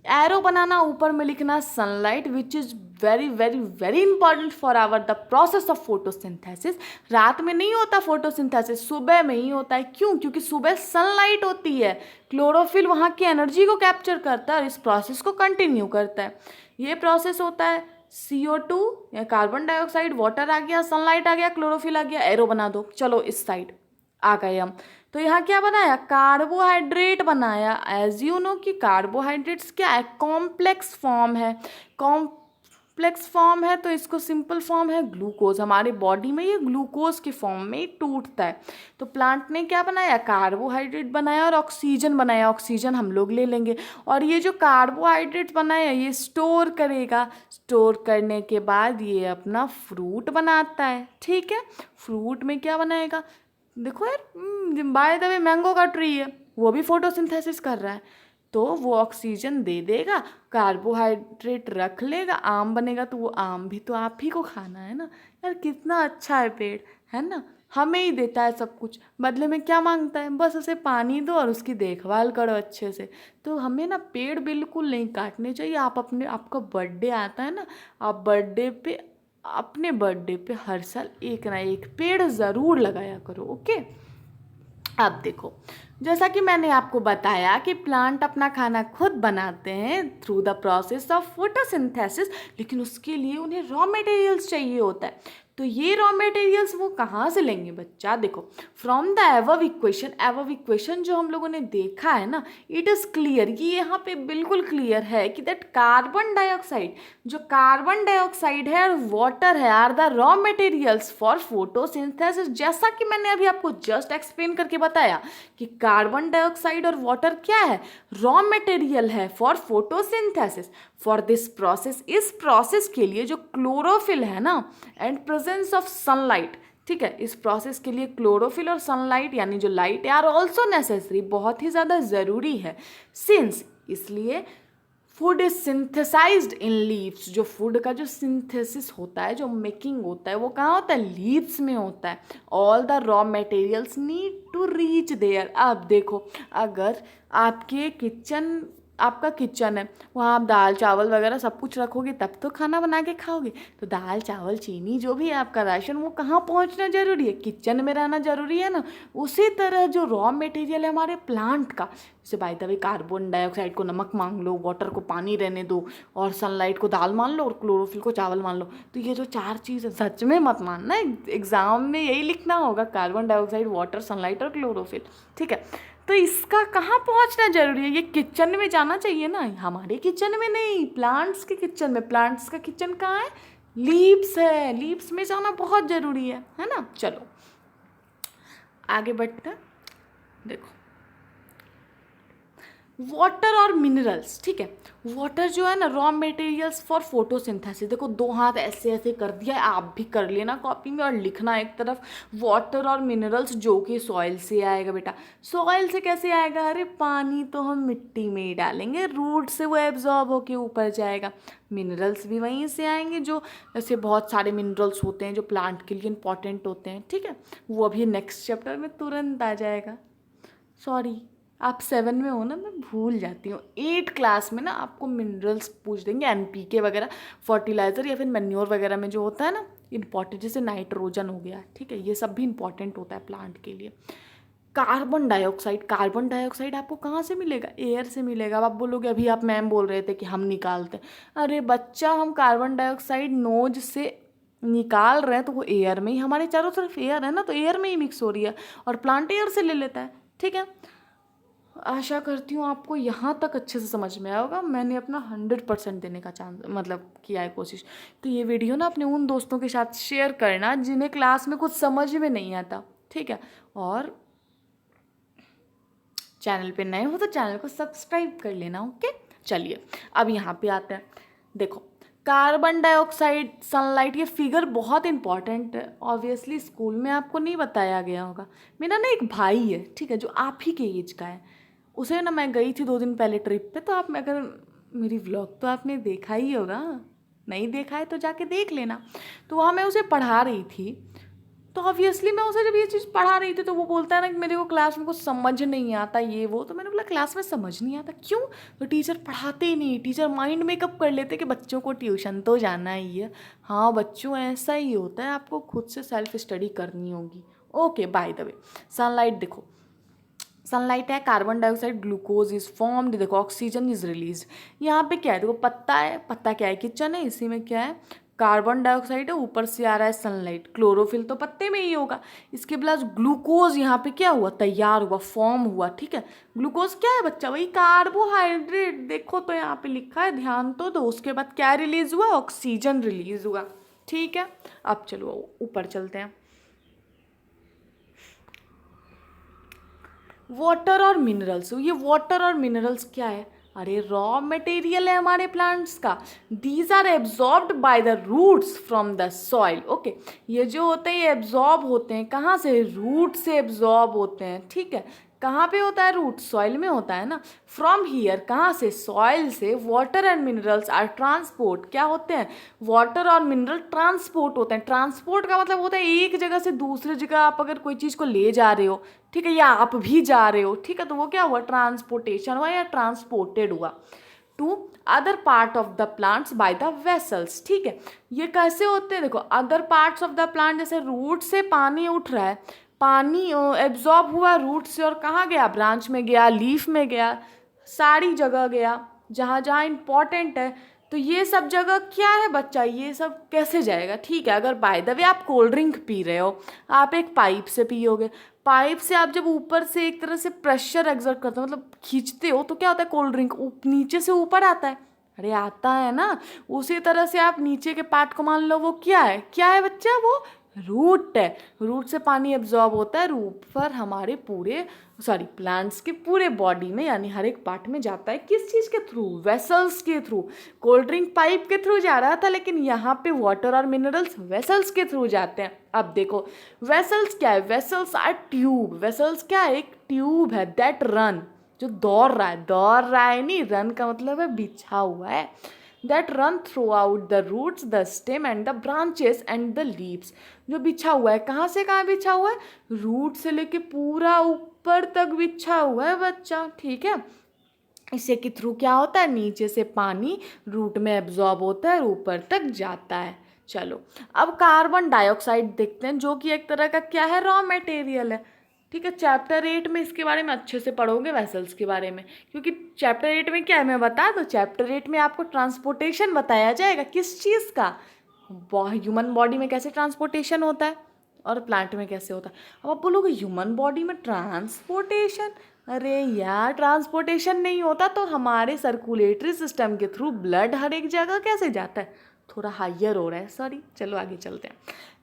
arrow बनाना, ऊपर में लिखना sunlight, which is very very very important for our the process of photosynthesis. रात में नहीं होता फोटोसिंथेसिस, सुबह में ही होता है। क्यों? क्योंकि सुबह सनलाइट होती है, क्लोरोफिल वहाँ की एनर्जी को कैप्चर करता है और इस प्रोसेस को कंटिन्यू करता है। ये प्रोसेस होता है CO2 या कार्बन डाइऑक्साइड, वाटर आ गया, सनलाइट आ गया, क्लोरोफिल आ गया, एरो बना दो। चलो इस साइड आ गए हम। तो यहाँ क्या बनाया, कार्बोहाइड्रेट बनाया। एज यू नो कि कार्बोहाइड्रेट्स क्या है, कॉम्प्लेक्स फॉर्म है। कॉम्प्लेक्स फॉर्म है तो इसको सिंपल फॉर्म है ग्लूकोज। हमारे बॉडी में ये ग्लूकोज के फॉर्म में ही टूटता है। तो प्लांट ने क्या बनाया, कार्बोहाइड्रेट बनाया और ऑक्सीजन बनाया। ऑक्सीजन हम लोग ले लेंगे और ये जो कार्बोहाइड्रेट बनाया ये स्टोर करेगा। स्टोर करने के बाद ये अपना फ्रूट बनाता है। ठीक है, फ्रूट में क्या बनाएगा, देखो यार, बाय द वे मैंगो का ट्री है, वो भी फोटोसिंथेसिस कर रहा है। तो वो ऑक्सीजन दे देगा, कार्बोहाइड्रेट रख लेगा, आम बनेगा। तो वो आम भी तो आप ही को खाना है ना यार, कितना अच्छा है पेड़, है ना। हमें ही देता है सब कुछ, बदले में क्या मांगता है, बस उसे पानी दो और उसकी देखभाल करो अच्छे से। तो हमें ना पेड़ बिल्कुल नहीं काटने चाहिए। आप अपने, आपका बर्थडे आता है ना, आप बर्थडे पे, अपने बर्थडे पे हर साल एक ना एक पेड़ ज़रूर लगाया करो। ओके, अब देखो, जैसा कि मैंने आपको बताया कि प्लांट अपना खाना खुद बनाते हैं through the process of photosynthesis, लेकिन उसके लिए उन्हें रॉ मटेरियल्स चाहिए होता है। तो ये रॉ मटेरियल्स वो कहाँ से लेंगे बच्चा, देखो from the above equation. Above equation जो हम लोगों ने देखा है ना, इट इज़ क्लियर, ये यहाँ पे बिल्कुल क्लियर है कि दैट कार्बन डाइऑक्साइड, जो कार्बन डाइऑक्साइड है और वाटर है, are the raw materials for photosynthesis. जैसा कि मैंने अभी आपको जस्ट एक्सप्लेन करके बताया कि कार्बन डाइऑक्साइड और वाटर क्या है, रॉ मटेरियल है for photosynthesis. For this process, इस प्रोसेस के लिए जो क्लोरोफिल है ना एंड प्रेजेंस ऑफ सनलाइट, ठीक है, इस प्रोसेस के लिए क्लोरोफिल और सनलाइट यानी जो लाइट आर ऑल्सो नेसेसरी, बहुत ही ज़्यादा ज़रूरी है। सिंस, इसलिए food is synthesised in leaves, जो फूड का जो सिंथेसिस होता है, जो मेकिंग होता है, वो कहाँ होता है, लीव्स में होता है। All the raw materials need to reach there. अब देखो, अगर आपके किचन, आपका किचन है, वहाँ आप दाल चावल वगैरह सब कुछ रखोगे तब तो खाना बना के खाओगे। तो दाल चावल चीनी जो भी है आपका राशन, वो कहाँ पहुँचना जरूरी है, किचन में रहना जरूरी है ना। उसी तरह जो रॉ मटेरियल है हमारे प्लांट का, जैसे bye the way carbon dioxide को नमक मान लो, वाटर को पानी रहने दो, और सनलाइट को दाल मान लो, और क्लोरोफिल को चावल मान लो। तो ये जो चार चीज़ है, सच में मत मानना, एग्जाम में यही लिखना होगा, कार्बन डाइऑक्साइड, वाटर, सनलाइट और क्लोरोफिल। ठीक है, तो इसका कहाँ पहुँचना जरूरी है, ये किचन में जाना चाहिए ना, हमारे किचन में नहीं, प्लांट्स के किचन में। प्लांट्स का किचन कहाँ है, लीव्स है, लीव्स में जाना बहुत जरूरी है ना। चलो आगे बढ़ते हैं। देखो वाटर और मिनरल्स, ठीक है, वाटर जो है ना रॉ मटेरियल्स फॉर फोटोसिंथेसिस। देखो दो हाथ ऐसे ऐसे कर दिया है, आप भी कर लेना कॉपी में और लिखना एक तरफ, वाटर और मिनरल्स जो कि सॉइल से आएगा बेटा। सॉइल से कैसे आएगा, अरे पानी तो हम मिट्टी में ही डालेंगे, रूट से वो एब्जॉर्ब होके ऊपर जाएगा। मिनरल्स भी वहीं से आएंगे, जो ऐसे बहुत सारे मिनरल्स होते हैं जो प्लांट के लिए इंपॉर्टेंट होते हैं। ठीक है, वो अभी नेक्स्ट चैप्टर में तुरंत आ जाएगा। सॉरी, आप 7 में हो ना, मैं भूल जाती हूँ। 8 क्लास में ना आपको मिनरल्स पूछ देंगे, NPK वगैरह, फर्टिलाइज़र या फिर मैन्योर वगैरह में जो होता है ना इंपॉर्टेंट, जैसे नाइट्रोजन हो गया, ठीक है, ये सब भी इंपॉर्टेंट होता है प्लांट के लिए। कार्बन डाइऑक्साइड, कार्बन डाइऑक्साइड आपको कहाँ से मिलेगा, एयर से मिलेगा। अब आप बोलोगे अभी आप मैम बोल रहे थे कि हम निकालते हैं, अरे बच्चा हम कार्बन डाइऑक्साइड नोज से निकाल रहे हैं तो वो एयर में ही, हमारे चारों तरफ एयर है ना, तो एयर में ही मिक्स हो रही है और प्लांट एयर से ले लेता है। ठीक है, आशा करती हूँ आपको यहाँ तक अच्छे से समझ में आया होगा। मैंने अपना 100% देने का चांस मतलब किया है कोशिश। तो ये वीडियो ना अपने उन दोस्तों के साथ शेयर करना जिन्हें क्लास में कुछ समझ में नहीं आता, ठीक है। और चैनल पे नए हो तो चैनल को सब्सक्राइब कर लेना। ओके, चलिए अब यहाँ पे आते हैं। देखो कार्बन डाइऑक्साइड, सनलाइट, ये फिगर बहुत इंपॉर्टेंट है। ऑब्वियसली स्कूल में आपको नहीं बताया गया होगा। मेरा ना एक भाई है, ठीक है, जो आप ही के एज का है। उसे ना मैं गई थी 2 दिन पहले ट्रिप पे, तो आप अगर मेरी व्लॉग तो आपने देखा ही होगा, नहीं देखा है तो जाके देख लेना। तो वहाँ मैं उसे पढ़ा रही थी, तो ऑब्वियसली मैं उसे जब ये चीज़ पढ़ा रही थी तो वो बोलता है ना कि मेरे को क्लास में कुछ समझ नहीं आता ये वो। तो मैंने बोला क्लास में समझ नहीं आता क्यों? तो टीचर पढ़ाते ही नहीं, टीचर माइंड मेकअप कर लेते कि बच्चों को ट्यूशन तो जाना ही है। हाँ बच्चों, ऐसा ही होता है, आपको खुद से सेल्फ स्टडी करनी होगी। Okay, by the way, sunlight देखो, सनलाइट है, carbon dioxide, glucose is formed, देखो ऑक्सीजन इज रिलीज। यहाँ पे क्या है, देखो पत्ता है, पत्ता क्या है, किचन है, इसी में क्या है, कार्बन डाइऑक्साइड है, ऊपर से आ रहा है सनलाइट, क्लोरोफिल तो पत्ते में ही होगा। इसके प्लस ग्लूकोज यहाँ पे क्या हुआ, तैयार हुआ, फॉर्म हुआ, ठीक है। ग्लूकोज क्या है बच्चा, वही कार्बोहाइड्रेट, देखो तो यहाँ पे लिखा है, ध्यान तो दो। उसके बाद क्या रिलीज हुआ, ऑक्सीजन रिलीज हुआ, ठीक है। अब चलो ऊपर चलते हैं। वाटर और मिनरल्स, ये वाटर और मिनरल्स क्या है, अरे रॉ मटेरियल है हमारे प्लांट्स का। These are absorbed by the roots from the soil. Okay, ये जो होते हैं ये एब्जॉर्ब होते हैं कहाँ से, रूट से एब्जॉर्ब होते हैं, ठीक है। कहाँ पे होता है रूट, सॉइल में होता है ना। फ्रॉम हियर, कहाँ से, सॉइल से। Water and minerals are transport, क्या होते हैं, वाटर और मिनरल ट्रांसपोर्ट होते हैं। ट्रांसपोर्ट का मतलब होता है एक जगह से दूसरी जगह आप अगर कोई चीज़ को ले जा रहे हो, ठीक है, या आप भी जा रहे हो, ठीक है, तो वो क्या हुआ, ट्रांसपोर्टेशन हुआ या ट्रांसपोर्टेड हुआ to other part of the plants by the vessels, ठीक है। ये कैसे होते हैं, देखो other parts of the plant, जैसे रूट से पानी उठ रहा है, पानी एब्जॉर्ब हुआ रूट से और कहाँ गया, ब्रांच में गया, लीफ में गया, सारी जगह गया जहाँ जहाँ इंपॉर्टेंट है। तो ये सब जगह क्या है बच्चा, ये सब कैसे जाएगा, ठीक है। अगर बाय द वे आप कोल्ड ड्रिंक पी रहे हो, आप एक पाइप से पियोगे, पाइप से आप जब ऊपर से एक तरह से प्रेशर एक्सर्ट करते हो, मतलब खींचते हो, तो क्या होता है, कोल्ड ड्रिंक नीचे से ऊपर आता है, अरे आता है ना। उसी तरह से आप नीचे के पार्ट को मान लो, वो क्या है बच्चा, वो रूट है। रूट से पानी एब्जॉर्ब होता है, रूट पर हमारे पूरे प्लांट्स के पूरे बॉडी में, यानी हर एक पार्ट में जाता है, किस चीज़ के थ्रू, वेसल्स के थ्रू। कोल्ड ड्रिंक पाइप के थ्रू जा रहा था, लेकिन यहाँ पे वाटर और मिनरल्स वेसल्स के थ्रू जाते हैं। अब देखो वेसल्स क्या है, वेसल्स आर ट्यूब। वेसल्स क्या है, एक ट्यूब है दैट रन, जो दौड़ रहा है नहीं, रन का मतलब है बिछा हुआ है, that run throughout the roots, the stem and the branches and the leaves। जो बिछा हुआ है, कहाँ से कहाँ बिछा हुआ है, रूट से लेके पूरा ऊपर तक बिछा हुआ है बच्चा, ठीक है। इससे के थ्रू क्या होता है, नीचे से पानी रूट में एब्जॉर्ब होता है और ऊपर तक जाता है। चलो अब कार्बन डाइऑक्साइड देखते हैं, जो कि एक तरह का क्या है, रॉ मटेरियल है, ठीक है। चैप्टर 8 में इसके बारे में अच्छे से पढ़ोगे, वेसल्स के बारे में, क्योंकि चैप्टर 8 में क्या है मैं बता दूँ, चैप्टर 8 में आपको ट्रांसपोर्टेशन बताया जाएगा, किस चीज़ का, ह्यूमन बॉडी में कैसे ट्रांसपोर्टेशन होता है और प्लांट में कैसे होता है। अब आप बोलोगे ह्यूमन बॉडी में ट्रांसपोर्टेशन, अरे यार ट्रांसपोर्टेशन नहीं होता तो हमारे सर्कुलेटरी सिस्टम के थ्रू ब्लड हर एक जगह कैसे जाता है, थोड़ा हाइयर हो रहा है, सॉरी, चलो आगे चलते हैं।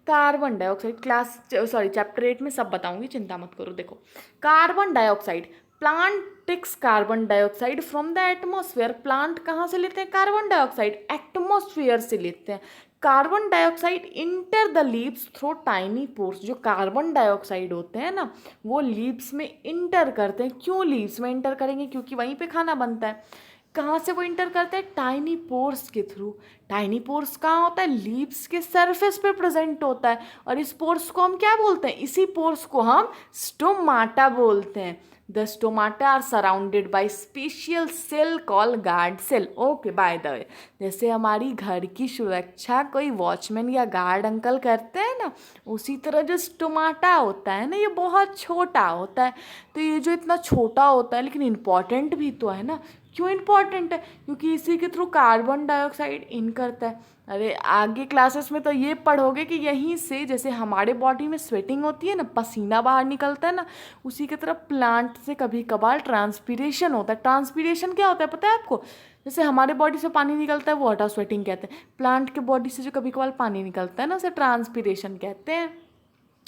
कार्बन डाइऑक्साइड चैप्टर 8 में सब बताऊंगी, चिंता मत करो। देखो carbon dioxide, plant takes carbon dioxide from the atmosphere. Plant कहाँ से लेते हैं कार्बन डाइऑक्साइड, एटमॉस्फेयर से लेते हैं। Carbon dioxide enter the leaves through tiny pores. जो कार्बन डाइऑक्साइड होते हैं ना, वो लीव्स में इंटर करते हैं। क्यों लीव्स में इंटर करेंगे, क्योंकि वहीं पे खाना बनता है। कहाँ से वो इंटर करते हैं, टाइनी पोर्स के थ्रू। टाइनी पोर्स कहाँ होता है, लीव्स के सरफेस पे प्रेजेंट होता है, और इस पोर्स को हम क्या बोलते हैं, इसी पोर्स को हम स्टोमाटा बोलते हैं। The stomata are surrounded by special cell call guard cell. Okay, by the way, जैसे हमारी घर की सुरक्षा कोई वॉचमैन या गार्ड अंकल करते हैं ना, उसी तरह जो स्टोमाटा होता है ना, ये बहुत छोटा होता है। तो ये जो इतना छोटा होता है लेकिन इम्पॉर्टेंट भी तो है ना। क्यों इम्पॉर्टेंट है, क्योंकि इसी के थ्रू कार्बन डाइऑक्साइड इन करता है। अरे आगे क्लासेस में तो ये पढ़ोगे कि यहीं से, जैसे हमारे बॉडी में स्वेटिंग होती है ना, पसीना बाहर निकलता है ना, उसी की तरह प्लांट से कभी कभार ट्रांसपीरेशन होता है। ट्रांसपीरेशन क्या होता है पता है आपको, जैसे हमारे बॉडी से पानी निकलता है वो वाटर स्वेटिंग कहते हैं, प्लांट के बॉडी से जो कभी कभार पानी निकलता है ना, उसे ट्रांसपीरेशन कहते हैं।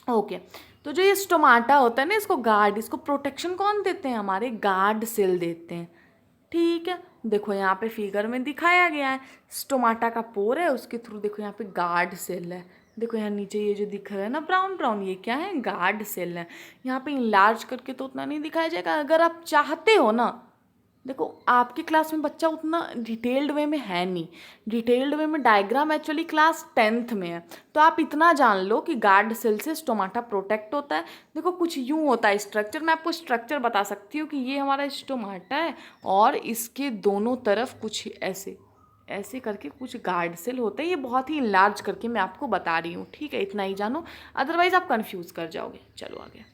ओके, तो जो ये स्टोमाटा होता है ना, इसको प्रोटेक्शन कौन देते हैं, हमारे गार्ड सेल देते हैं। ठीक है, देखो यहाँ पे फिगर में दिखाया गया है स्टोमाटा का पोर है, उसके थ्रू देखो यहाँ पे गार्ड सेल है। देखो यहाँ नीचे ये जो दिख रहा है ना ब्राउन ब्राउन, ये क्या है, गार्ड सेल है। यहाँ पे इनलार्ज करके तो उतना नहीं दिखाया जाएगा, अगर आप चाहते हो ना, देखो आपकी क्लास में बच्चा उतना डिटेल्ड वे में है नहीं, डिटेल्ड वे में डायग्राम एक्चुअली क्लास 10th में है, तो आप इतना जान लो कि गार्ड सेल से स्टोमाटा प्रोटेक्ट होता है। देखो कुछ यूँ होता है स्ट्रक्चर, मैं आपको स्ट्रक्चर बता सकती हूँ कि ये हमारा स्टोमाटा है और इसके दोनों तरफ कुछ ऐसे ऐसे करके कुछ गार्ड सेल होते हैं। ये बहुत ही लार्ज करके मैं आपको बता रही हूँ, ठीक है, इतना ही जानो, अदरवाइज आप कन्फ्यूज़ कर जाओगे। चलो आगे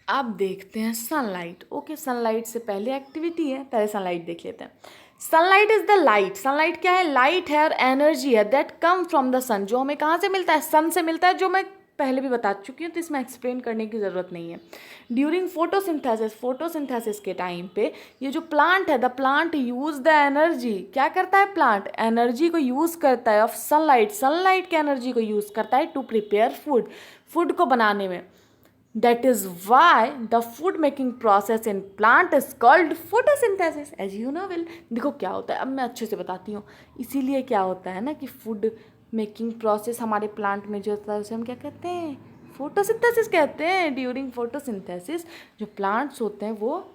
अब देखते हैं सनलाइट। ओके, सनलाइट से पहले एक्टिविटी है, पहले सनलाइट देख लेते हैं। Sunlight is the light, sunlight क्या है, लाइट है और एनर्जी है that come from the sun, जो हमें कहाँ से मिलता है, सन से मिलता है, जो मैं पहले भी बता चुकी हूँ, तो इसमें एक्सप्लेन करने की ज़रूरत नहीं है। ड्यूरिंग फोटोसिंथेसिस, फोटोसिंथेसिस के टाइम पे ये जो प्लांट है, the plant use the energy, क्या करता है प्लांट, एनर्जी को यूज़ करता है ऑफ सनलाइट, सनलाइट की एनर्जी को यूज़ करता है टू प्रिपेयर फूड, फूड को बनाने में। That is why the food making process in plant is called photosynthesis, as you know well। देखो क्या होता है, अब मैं अच्छे से बताती हूँ। इसीलिए क्या होता है ना कि फूड मेकिंग प्रोसेस हमारे प्लांट में जो होता है उसे हम क्या कहते हैं, फोटोसिंथेसिस कहते हैं। ड्यूरिंग फोटोसिंथेसिस जो प्लांट्स होते हैं वो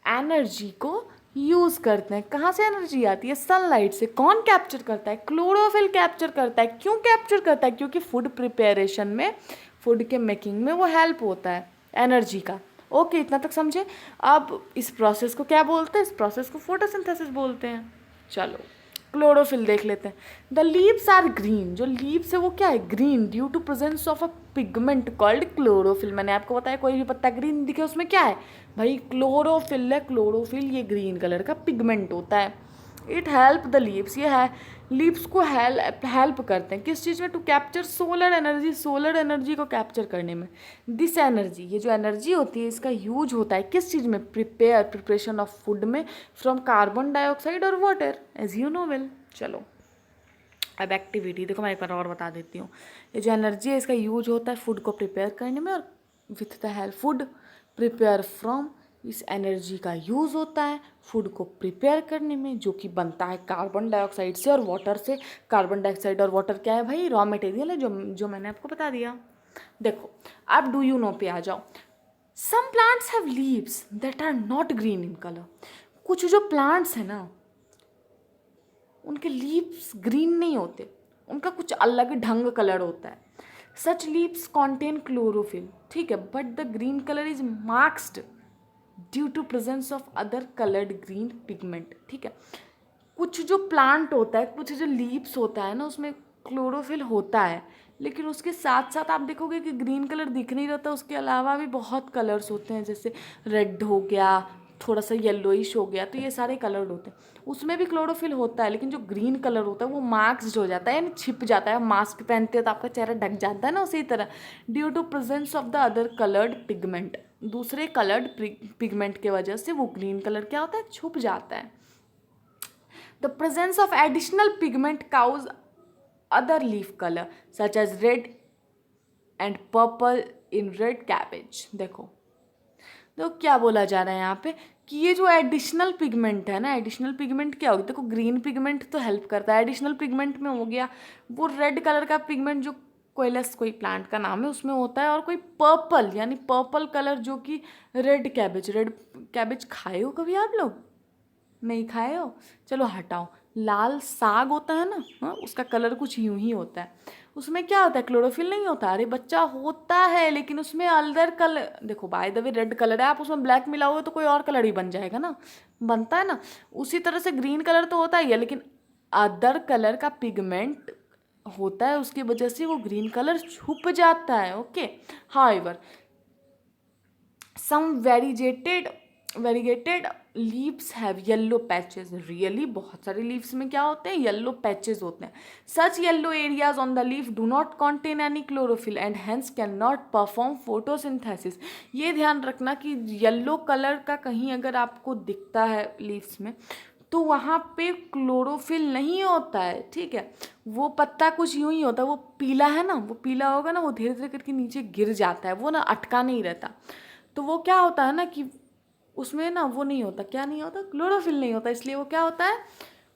एनर्जी को यूज़ करते हैं। कहाँ से एनर्जी आती है, सनलाइट से। कौन कैप्चर करता है, क्लोरोफिल कैप्चर करता है। क्यों कैप्चर करता है, क्योंकि फूड प्रिपरेशन में, फूड के मेकिंग में वो हेल्प होता है एनर्जी का। ओके, इतना तक समझे। अब इस प्रोसेस को क्या बोलते हैं, इस प्रोसेस को फोटोसिंथेसिस बोलते हैं। चलो क्लोरोफिल देख लेते हैं। द लीव्स आर ग्रीन, जो लीव्स है वो क्या है, green, due to presence of a pigment called chlorophyll. मैंने आपको बताया कोई भी पत्ता ग्रीन दिखे उसमें क्या है भाई, क्लोरोफिल है। क्लोरोफिल ये ग्रीन कलर का पिगमेंट होता है। इट हेल्प द लीव्स, ये है लीव्स को हेल्प करते हैं किस चीज़ में, to capture solar energy, solar energy को कैप्चर करने में। दिस एनर्जी, ये जो एनर्जी होती है इसका यूज होता है किस चीज़ में, प्रिपरेशन ऑफ फूड में, फ्रॉम कार्बन डाइऑक्साइड और water, as you know well. चलो अब एक्टिविटी देखो, मैं एक बार और बता देती हूँ। ये जो एनर्जी है इसका यूज होता है फूड को प्रिपेयर करने में, और with the help food prepare from, इस एनर्जी का यूज़ होता है फूड को प्रिपेयर करने में, जो कि बनता है कार्बन डाइऑक्साइड से और वाटर से। कार्बन डाइऑक्साइड और वाटर क्या है भाई, रॉ मटेरियल है, जो मैंने आपको बता दिया। देखो अब डू यू नो पे आ जाओ। Some plants have leaves that are not green in colour, कुछ जो प्लांट्स हैं ना उनके लीव्स ग्रीन नहीं होते, उनका कुछ अलग ढंग कलर होता है। सच लीव्स कॉन्टेन क्लोरोफिल, ठीक है, but the green colour is masked due to presence of other coloured green pigment, ठीक है। कुछ जो प्लांट होता है, कुछ जो लीव्स होता है ना उसमें क्लोरोफिल होता है, लेकिन उसके साथ साथ आप देखोगे कि ग्रीन कलर दिख नहीं रहता, उसके अलावा भी बहुत कलर्स होते हैं, जैसे रेड हो गया, थोड़ा सा येलोइश हो गया, तो ये सारे कलर्ड होते हैं। उसमें भी क्लोरोफिल होता है, लेकिन जो ग्रीन कलर होता है वो मास्क्ड हो जाता है, यानी छिप जाता है। मास्क पहनते हो तो आपका चेहरा ढक जाता है ना, उसी तरह due to presence of the other coloured pigment, दूसरे कलर्ड पिगमेंट के वजह से वो ग्रीन कलर क्या होता है, छुप जाता है। The presence of additional pigment cause other leaf colour such as red and purple in red cabbage. देखो तो क्या बोला जा रहा है यहाँ पे कि ये जो एडिशनल पिगमेंट है ना, एडिशनल पिगमेंट क्या होगी, देखो ग्रीन पिगमेंट तो हेल्प करता है, एडिशनल पिगमेंट में हो गया वो रेड कलर का पिगमेंट जो कोयलस कोई प्लांट का नाम है उसमें होता है, और कोई पर्पल यानी पर्पल कलर जो कि रेड कैबेज। रेड कैबेज खाए हो कभी आप लोग, नहीं खाए हो, चलो हटाओ। लाल साग होता है ना, हाँ, उसका कलर कुछ यूं ही होता है, उसमें क्या होता है, क्लोरोफिल नहीं होता। अरे बच्चा होता है, लेकिन उसमें अदर कलर, देखो bye the way red colour है, आप उसमें ब्लैक मिलाओगे तो कोई और कलर ही बन जाएगा ना, बनता है ना। उसी तरह से ग्रीन कलर तो होता ही है, लेकिन अदर कलर का पिगमेंट होता है, उसकी वजह से वो ग्रीन कलर छुप जाता है। Okay, however some variegated leaves have yellow patches, really बहुत सारे लीव्स में क्या होते हैं, येलो पैचेस होते हैं। Such yellow areas on the leaf do not contain any chlorophyll and hence can not perform photosynthesis. ये ध्यान रखना कि येलो कलर का कहीं अगर आपको दिखता है लीव्स में तो वहाँ पे क्लोरोफिल नहीं होता है, ठीक है। वो पत्ता कुछ यूं ही होता है, वो पीला है ना, वो पीला होगा ना, वो धीरे धीरे करके नीचे गिर जाता है, वो ना अटका नहीं रहता। तो वो क्या होता है ना कि उसमें ना वो नहीं होता, क्या नहीं होता, क्लोरोफिल नहीं होता, इसलिए वो क्या होता है,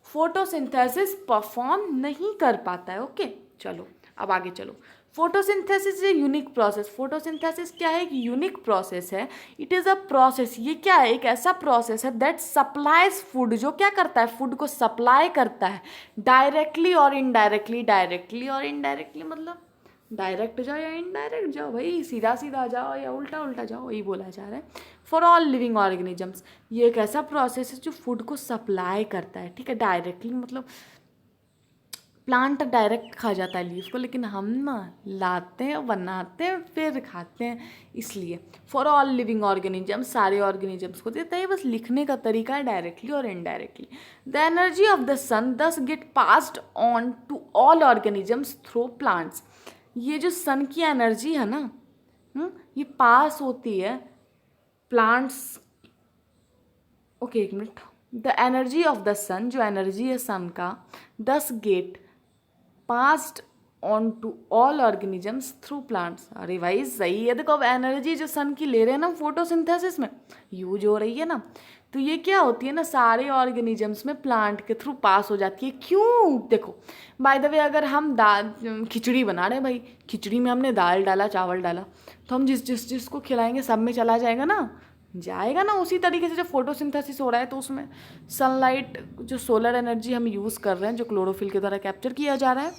फोटोसिंथेसिस परफॉर्म नहीं कर पाता है। ओके चलो अब आगे चलो। Photosynthesis is a unique process. Photosynthesis क्या है, एक यूनिक प्रोसेस है। इट इज़ अ प्रोसेस, ये क्या है, एक ऐसा प्रोसेस है दैट सप्लाइज फूड, जो क्या करता है, फूड को सप्लाई करता है डायरेक्टली और इनडायरेक्टली। डायरेक्टली और इनडायरेक्टली मतलब डायरेक्ट जाओ या इनडायरेक्ट जाओ भाई, सीधा सीधा जाओ या उल्टा उल्टा जाओ, वही बोला जा रहा है। फॉर ऑल लिविंग ऑर्गेनिजम्स, ये एक ऐसा प्रोसेस है जो फूड को सप्लाई करता है, ठीक है। डायरेक्टली मतलब प्लांट डायरेक्ट खा जाता है लीफ को, लेकिन हम ना लाते हैं, बनाते हैं, फिर खाते हैं, इसलिए। फॉर ऑल लिविंग ऑर्गेनिजम्स, सारे ऑर्गेनिजम्स को देता है, बस लिखने का तरीका है डायरेक्टली और indirectly. The energy of the sun thus get passed on to all organisms through plants. ये जो सन की एनर्जी है ना, ये पास होती है प्लांट्स। ओके एक मिनट। The energy of the sun, जो एनर्जी है सन का, thus get passed on to all organisms through plants. अरे भाई सही है, देखो अब एनर्जी जो सन की ले रहे हैं ना फोटोसिंथेसिस में यूज हो रही है ना, तो ये क्या होती है ना, सारे ऑर्गेनिजम्स में प्लांट के थ्रू पास हो जाती है। क्यों, देखो बाय द वे, अगर हम दाल खिचड़ी बना रहे हैं भाई, खिचड़ी में हमने दाल डाला, चावल डाला, तो हम जिसको खिलाएंगे सब में चला जाएगा ना, जाएगा ना। उसी तरीके से जब फोटोसिंथेसिस हो रहा है तो उसमें सनलाइट, जो सोलर एनर्जी हम यूज़ कर रहे हैं, जो क्लोरोफिल के द्वारा कैप्चर किया जा रहा है,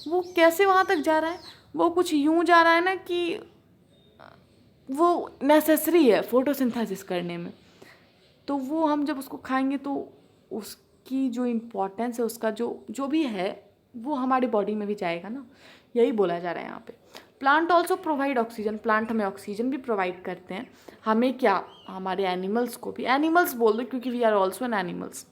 वो कैसे वहाँ तक जा रहा है, वो कुछ यूँ जा रहा है ना कि वो नेसेसरी है फोटोसिंथेसिस करने में। तो वो हम जब उसको खाएंगे तो उसकी जो इम्पोर्टेंस है, उसका जो भी है, वो हमारी बॉडी में भी जाएगा ना, यही बोला जा रहा है यहाँ पे। Plant also provide oxygen, plant हमें ऑक्सीजन भी प्रोवाइड करते हैं। हमें क्या, हमारे एनिमल्स को भी, एनिमल्स बोल दो क्योंकि we are also an animals,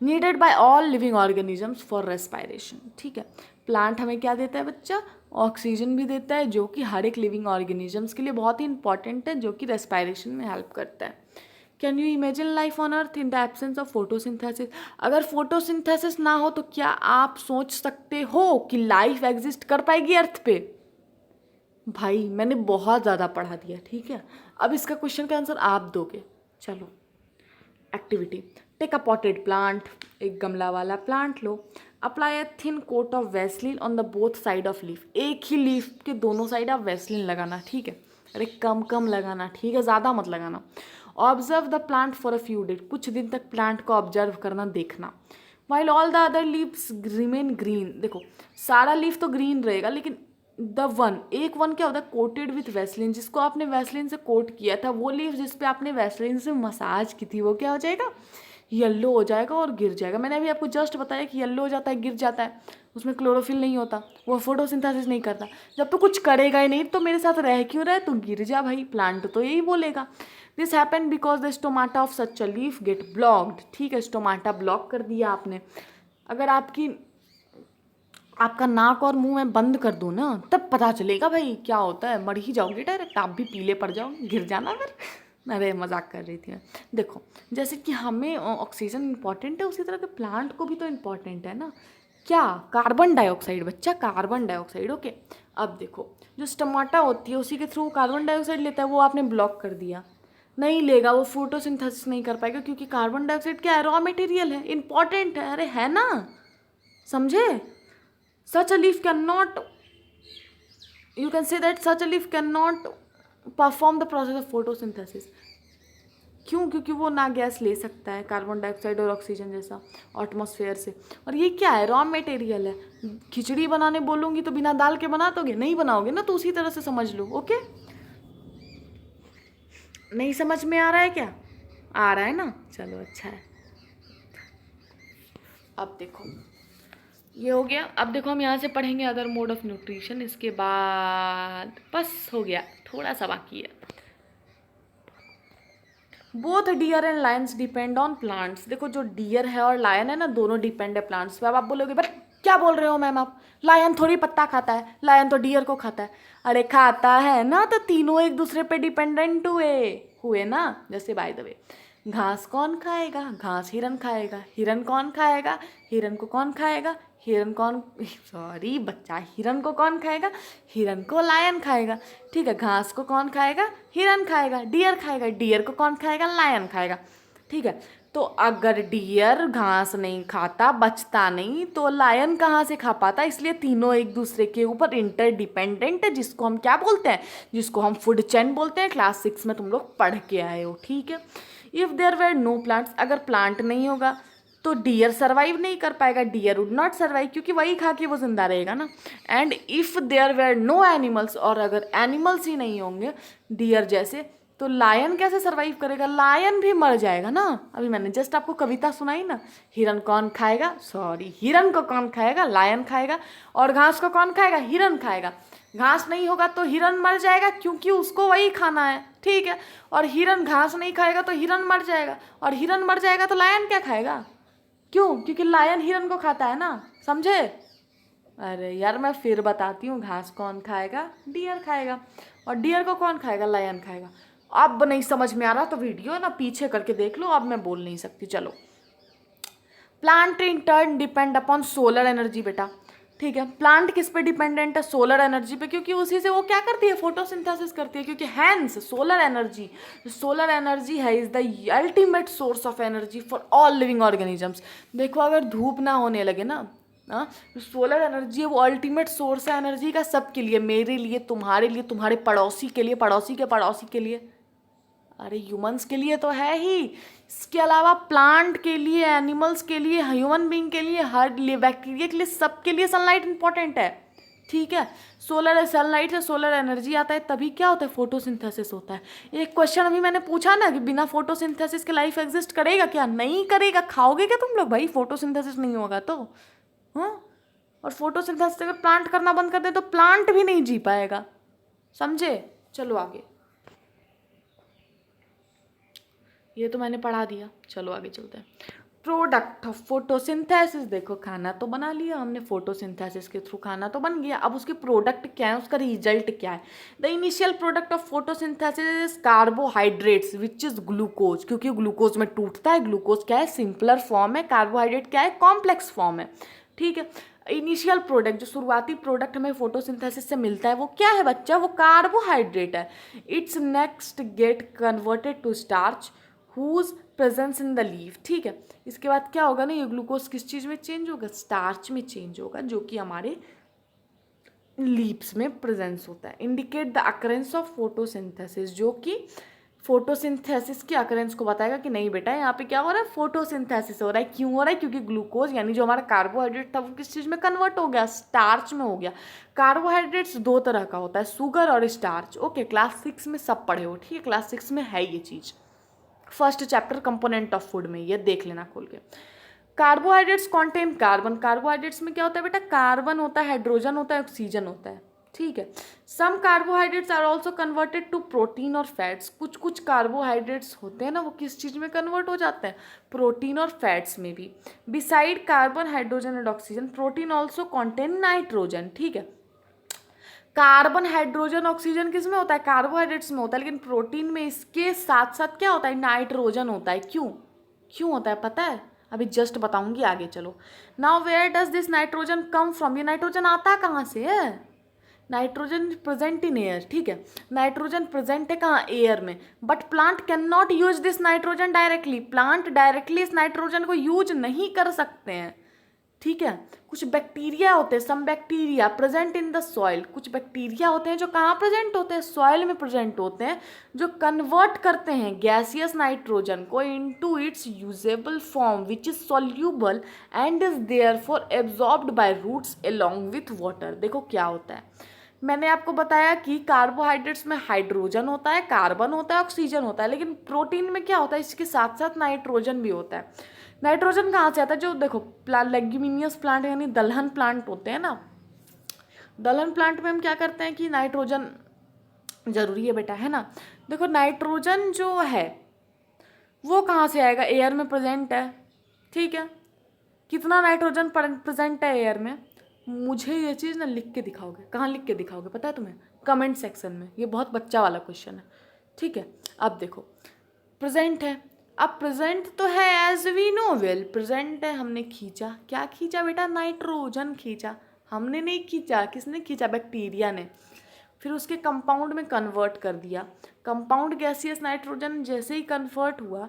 needed by all living organisms for respiration, ठीक है। प्लांट हमें क्या देता है बच्चा, ऑक्सीजन भी देता है, जो कि हर एक लिविंग ऑर्गेनिजम्स के लिए बहुत ही इंपॉर्टेंट है, जो कि रेस्पायरेशन में हेल्प करता है। Can you imagine life on earth in the absence of photosynthesis. अगर फोटोसिंथेसिस ना हो तो क्या आप सोच सकते हो कि लाइफ एग्जिस्ट कर पाएगी अर्थ पे। भाई मैंने बहुत ज़्यादा पढ़ा दिया, ठीक है। अब इसका क्वेश्चन का आंसर आप दोगे। चलो activity, take a potted plant, एक गमला वाला प्लांट लो, apply a thin coat of Vaseline on the both side of leaf. एक ही लीफ के दोनों साइड आप वैसलीन लगाना, ठीक है। अरे कम कम लगाना, ठीक है, ज़्यादा मत लगाना। Observe the plant for a few days, कुछ दिन तक प्लांट को ऑब्जर्व करना, देखना। While all the other leaves remain green, देखो सारा लीफ तो ग्रीन रहेगा, लेकिन द वन, एक वन क्या होता है, कोटेड विथ वैसलीन, जिसको आपने वैसलीन से कोट किया था, वो लीफ जिस पे आपने वैसलीन से मसाज की थी, वो क्या हो जाएगा, येल्लो हो जाएगा और गिर जाएगा। मैंने अभी आपको जस्ट बताया कि येल्लो हो जाता है, गिर जाता है, उसमें क्लोरोफिल नहीं होता, वो फोटोसिंथेसिस नहीं करता। जब तो कुछ करेगा ही नहीं तो मेरे साथ रह क्यों रहा है, तो गिर जा भाई, प्लांट तो यही बोलेगा। This happen because the stomata of such a leaf get blocked, ठीक है, स्टोमाटा ब्लॉक कर दिया आपने। अगर आपका नाक और मुंह में बंद कर दो ना, तब पता चलेगा भाई क्या होता है, मर ही जाओगे डायरेक्ट, आप भी पीले पड़ जाओ, गिर जाना फिर। अरे मजाक कर रही थी मैं। देखो जैसे कि हमें ऑक्सीजन इंपॉर्टेंट है, उसी तरह के प्लांट को भी तो इम्पॉर्टेंट है ना। क्या, कार्बन डाइऑक्साइड बच्चा, कार्बन डाइऑक्साइड। ओके अब देखो, जो स्टोमाटा होती है उसी के थ्रू कार्बन डाइऑक्साइड लेता है, वो आपने ब्लॉक कर दिया, नहीं लेगा, वो फोटोसिंथेसिस नहीं कर पाएगा, क्योंकि कार्बन डाइऑक्साइड क्या है, रॉ मटेरियल है, इंपॉर्टेंट है। अरे है ना, समझे। Such a leaf cannot, you can say that such a leaf cannot perform the process of photosynthesis. क्यों, क्योंकि वो ना गैस ले सकता है कार्बन डाइऑक्साइड और ऑक्सीजन जैसा एटमॉस्फेयर से, और ये क्या है, रॉ मटेरियल है। खिचड़ी बनाने बोलूँगी तो बिना दाल के बना दोगे, नहीं बनाओगे ना, तो उसी तरह से समझ लो। ओके, नहीं समझ में आ रहा है क्या, आ रहा है ना, चलो अच्छा है। अब देखो ये हो गया। अब देखो हम यहाँ से पढ़ेंगे अदर मोड ऑफ न्यूट्रिशन, इसके बाद बस हो गया, थोड़ा सा बाकी है। Both deer and lions depend on plants. देखो जो डियर है और लायन है ना, दोनों डिपेंड है प्लांट्स पे। अब आप बोलोगे बट क्या बोल रहे हो मैम आप, लायन थोड़ी पत्ता खाता है, लायन तो डियर को खाता है। अरे खाता है ना, तो तीनों एक दूसरे पे डिपेंडेंट हुए ना। जैसे बाय द वे, घास कौन खाएगा, घास हिरन खाएगा, हिरन कौन खाएगा, हिरन को कौन खाएगा, हिरन कौन, सॉरी बच्चा, हिरन को कौन खाएगा? हिरन को लायन खाएगा। ठीक है, घास को कौन खाएगा? हिरन खाएगा। डियर खाएगा, डियर को कौन खाएगा? लायन खाएगा। ठीक है, तो अगर डियर घास नहीं खाता, बचता नहीं, तो लायन कहाँ से खा पाता? इसलिए तीनों एक दूसरे के ऊपर इंटरडिपेंडेंट है, जिसको हम क्या बोलते हैं? जिसको हम फूड चेन बोलते हैं। क्लास 6 में तुम लोग पढ़ के आए हो। ठीक है, if there were no plants, अगर प्लांट नहीं होगा तो डियर सर्वाइव नहीं कर पाएगा, डियर वुड नॉट सर्वाइव, क्योंकि वही खा के वो जिंदा रहेगा ना। And if there were no animals, और अगर एनिमल्स ही नहीं होंगे डियर जैसे, तो लायन कैसे सर्वाइव करेगा? लायन भी मर जाएगा ना। अभी मैंने जस्ट आपको कविता सुनाई ना, हिरन कौन खाएगा, सॉरी हिरन को कौन खाएगा? लायन खाएगा। और घास को कौन खाएगा? हिरन खाएगा। घास नहीं होगा तो हिरन मर जाएगा, क्योंकि उसको वही खाना है। ठीक है, और हिरन घास नहीं खाएगा तो हिरन मर जाएगा, और हिरन मर जाएगा तो लायन क्या खाएगा? क्यों? क्योंकि लायन हिरन को खाता है ना, समझे? अरे यार मैं फिर बताती हूँ, घास कौन खाएगा? डियर खाएगा। और डियर को कौन खाएगा? लायन खाएगा। अब नहीं समझ में आ रहा तो वीडियो ना पीछे करके देख लो, अब मैं बोल नहीं सकती। चलो, plant in turn depend upon solar energy बेटा। ठीक है, प्लांट किस पे डिपेंडेंट है? सोलर एनर्जी पे, क्योंकि उसी से वो क्या करती है? फोटोसिंथेसिस करती है। क्योंकि हैंस सोलर एनर्जी है is the ultimate source of energy for all living organisms. देखो, अगर धूप ना होने लगे ना, जो सोलर एनर्जी है वो अल्टीमेट सोर्स है एनर्जी का, सबके लिए, मेरे लिए, तुम्हारे पड़ोसी के लिए, पड़ोसी के पड़ोसी के लिए, अरे ह्यूमंस के लिए तो है ही, इसके अलावा प्लांट के लिए, एनिमल्स के लिए, ह्यूमन बीइंग के लिए, हर बैक्टीरिया के लिए, सबके लिए सनलाइट इंपॉर्टेंट है। ठीक है, सनलाइट से सोलर एनर्जी आता है, तभी क्या होता है? फोटोसिंथेसिस होता है। एक क्वेश्चन अभी मैंने पूछा ना कि बिना फोटोसिंथेसिस के लाइफ एग्जिस्ट करेगा क्या? नहीं करेगा। खाओगे क्या तुम लोग भाई? फोटोसिंथेसिस नहीं होगा तो। हाँ, और फोटोसिंथेसिस अगर प्लांट करना बंद कर दे तो प्लांट भी नहीं जी पाएगा, समझे? चलो आगे, ये तो मैंने पढ़ा दिया, चलो आगे चलते हैं। प्रोडक्ट ऑफ फोटोसिंथेसिस, देखो खाना तो बना लिया हमने, फोटोसिंथेसिस के थ्रू खाना तो बन गया, अब उसके प्रोडक्ट क्या है, उसका रिजल्ट क्या है? The initial product of photosynthesis is carbohydrates which is glucose, क्योंकि ग्लूकोज में टूटता है। ग्लूकोज क्या है? सिंपलर फॉर्म है। कार्बोहाइड्रेट क्या है? कॉम्प्लेक्स फॉर्म है। ठीक है, इनिशियल प्रोडक्ट, जो शुरुआती प्रोडक्ट हमें फोटोसिंथेसिस से मिलता है, वो क्या है बच्चा? वो कार्बोहाइड्रेट है। It's next get converted to starch whose presence in the leaf. ठीक है, इसके बाद क्या होगा ना, ये ग्लूकोज किस चीज़ में चेंज होगा? स्टार्च में चेंज होगा, जो कि हमारे लीव्स में प्रेजेंस होता है। Indicate the occurrence of photosynthesis, जो कि फोटोसिंथेसिस की अकरेंस को बताएगा कि नहीं बेटा यहाँ पे क्या हो रहा है? फोटोसिंथेसिस हो रहा है। क्यों हो रहा है? क्योंकि ग्लूकोज यानी जो हमारा कार्बोहाइड्रेट था वो किस चीज़ में कन्वर्ट हो गया? स्टार्च में हो गया। कार्बोहाइड्रेट्स दो तरह का होता है, शुगर और स्टार्च। ओके, क्लास 6 में सब पढ़े हो। ठीक है, क्लास 6 में है ये चीज़, first chapter component of food में, ये देख लेना खोल के। कार्बोहाइड्रेट्स कॉन्टेन कार्बन, कार्बोहाइड्रेट्स में क्या होता है बेटा? कार्बन होता है, हाइड्रोजन होता है, ऑक्सीजन होता है। ठीक है, some carbohydrates are also converted to protein और फैट्स। कुछ कुछ कार्बोहाइड्रेट्स होते हैं ना, वो किस चीज़ में कन्वर्ट हो जाते हैं? प्रोटीन और फैट्स में भी। Beside carbon, hydrogen and oxygen, protein also contain nitrogen. ठीक है, कार्बन, हाइड्रोजन, ऑक्सीजन किस में होता है? कार्बोहाइड्रेट्स में होता है, लेकिन प्रोटीन में इसके साथ साथ क्या होता है? नाइट्रोजन होता है। क्यों क्यों होता है पता है? अभी जस्ट बताऊंगी, आगे चलो। Now where does this nitrogen come from? ये नाइट्रोजन आता कहाँ से है? Nitrogen present in air. ठीक है, नाइट्रोजन प्रेजेंट है कहाँ? एयर में। But plant can not use this nitrogen directly, plant directly इस नाइट्रोजन को यूज नहीं कर सकते हैं। ठीक है, कुछ बैक्टीरिया होते हैं, some bacteria present in the soil, कुछ बैक्टीरिया होते हैं जो कहाँ प्रेजेंट होते हैं? सॉइल में प्रेजेंट होते हैं, जो कन्वर्ट करते हैं गैसियस नाइट्रोजन को into its usable form which is soluble and is therefore absorbed by roots along with water. देखो क्या होता है, मैंने आपको बताया कि कार्बोहाइड्रेट्स में हाइड्रोजन होता है, कार्बन होता है, ऑक्सीजन होता है, लेकिन प्रोटीन में क्या होता है? इसके साथ साथ नाइट्रोजन भी होता है। नाइट्रोजन कहाँ से आता है? जो देखो लेग्यूमिनियस प्लांट यानी दलहन प्लांट होते हैं ना, दलहन प्लांट में हम क्या करते हैं कि नाइट्रोजन जरूरी है बेटा, है ना। देखो नाइट्रोजन जो है वो कहाँ से आएगा? एयर में प्रेजेंट है। ठीक है, कितना नाइट्रोजन प्रेजेंट है एयर में? मुझे ये चीज़ ना लिख के दिखाओगे, कहाँ लिख के दिखाओगे पता है तुम्हें? कमेंट सेक्शन में। ये बहुत बच्चा वाला क्वेश्चन है। ठीक है, अब देखो प्रेजेंट है, अब प्रेजेंट तो है as we know well, present है, हमने खींचा, क्या खींचा बेटा, नाइट्रोजन खींचा, हमने नहीं खींचा, किसने खींचा, बैक्टीरिया ने, फिर उसके कंपाउंड में कन्वर्ट कर दिया, कंपाउंड गैसियस नाइट्रोजन जैसे ही कन्वर्ट हुआ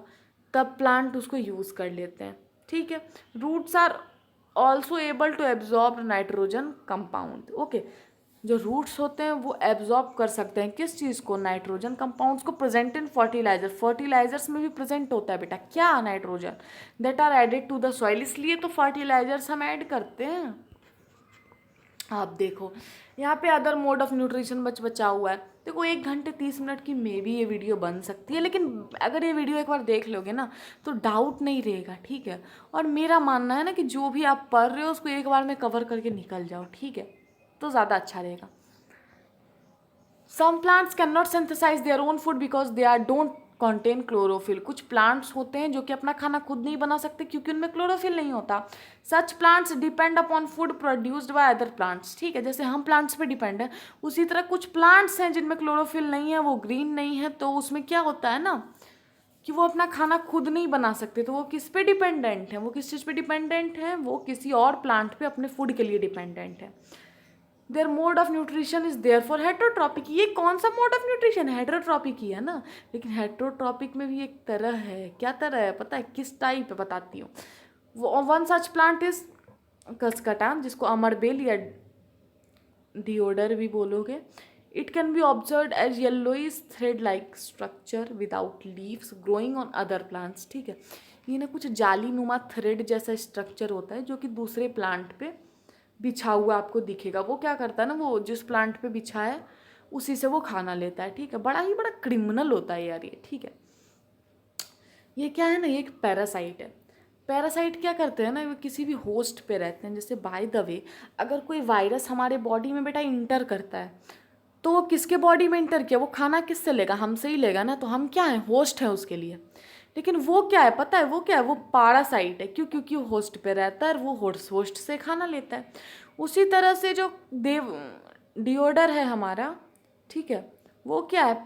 तब प्लांट उसको यूज़ कर लेते हैं, ठीक है। Roots are also able to absorb nitrogen compound, okay, जो रूट्स होते हैं वो एब्जॉर्ब कर सकते हैं किस चीज़ को, नाइट्रोजन कंपाउंड्स को, प्रेजेंट इन फर्टिलाइजर, फर्टिलाइजर्स में भी प्रेजेंट होता है बेटा क्या, nitrogen, that are added to the soil, इसलिए तो फर्टिलाइजर्स हम ऐड करते हैं। आप देखो यहाँ पे अदर मोड ऑफ न्यूट्रिशन बचा हुआ है, देखो 1 घंटे 30 मिनट की मे भी ये वीडियो बन सकती है, लेकिन अगर ये वीडियो एक बार देख लोगे ना तो डाउट नहीं रहेगा, ठीक है। और मेरा मानना है ना कि जो भी आप पढ़ रहे हो उसको एक बार में कवर करके निकल जाओ, ठीक है, तो ज़्यादा अच्छा रहेगा। Some plants can not synthesise their own food because they are don't contain chlorophyll, कुछ प्लांट्स होते हैं जो कि अपना खाना खुद नहीं बना सकते क्योंकि उनमें क्लोरोफिल नहीं होता। सच plants depend upon food produced by other plants, ठीक है, जैसे हम प्लांट्स पे डिपेंड है, उसी तरह कुछ प्लांट्स हैं जिनमें क्लोरोफिल नहीं है, वो ग्रीन नहीं है, तो उसमें क्या होता है ना कि वो अपना खाना खुद नहीं बना सकते, तो वो किस पे डिपेंडेंट है, वो किस चीज़ पे डिपेंडेंट है, वो किसी और प्लांट पे अपने फूड के लिए डिपेंडेंट है। Their mode of nutrition is there for heterotrophic, ये कौन सा मोड ऑफ न्यूट्रिशन है, हेट्रोट्रॉपिक ही है ना, लेकिन हेट्रोट्रॉपिक में भी एक तरह है, क्या तरह है पता है, किस टाइप है बताती हूँ। वो one such plant is cuscuta, जिसको अमरबेल या डिओडर भी बोलोगे। It can be observe as yellowish thread like structure without leaves growing on other plants, ठीक है, ये ना कुछ जाली नुमा थ्रेड जैसा स्ट्रक्चर होता है जो कि दूसरे प्लांट पे बिछा हुआ आपको दिखेगा, वो क्या करता है ना, वो जिस प्लांट पे बिछा है उसी से वो खाना लेता है, ठीक है, बड़ा क्रिमिनल होता है यार ये, ठीक है। ये क्या है ना, ये एक पैरासाइट है। पैरासाइट क्या करते हैं ना, वो किसी भी होस्ट पे रहते हैं, जैसे बाय द वे अगर कोई वायरस हमारे बॉडी में बेटा इंटर करता है तो वो किसके बॉडी में इंटर किया, वो खाना किससे लेगा, हमसे ही लेगा ना, तो हम क्या हैं, होस्ट हैं उसके लिए। लेकिन वो क्या है पता है, वो क्या है, वो पैरासाइट है, क्यों, क्योंकि वो होस्ट पे रहता है और वो होस्ट से खाना लेता है। उसी तरह से जो डिओडर है हमारा, ठीक है, वो क्या है,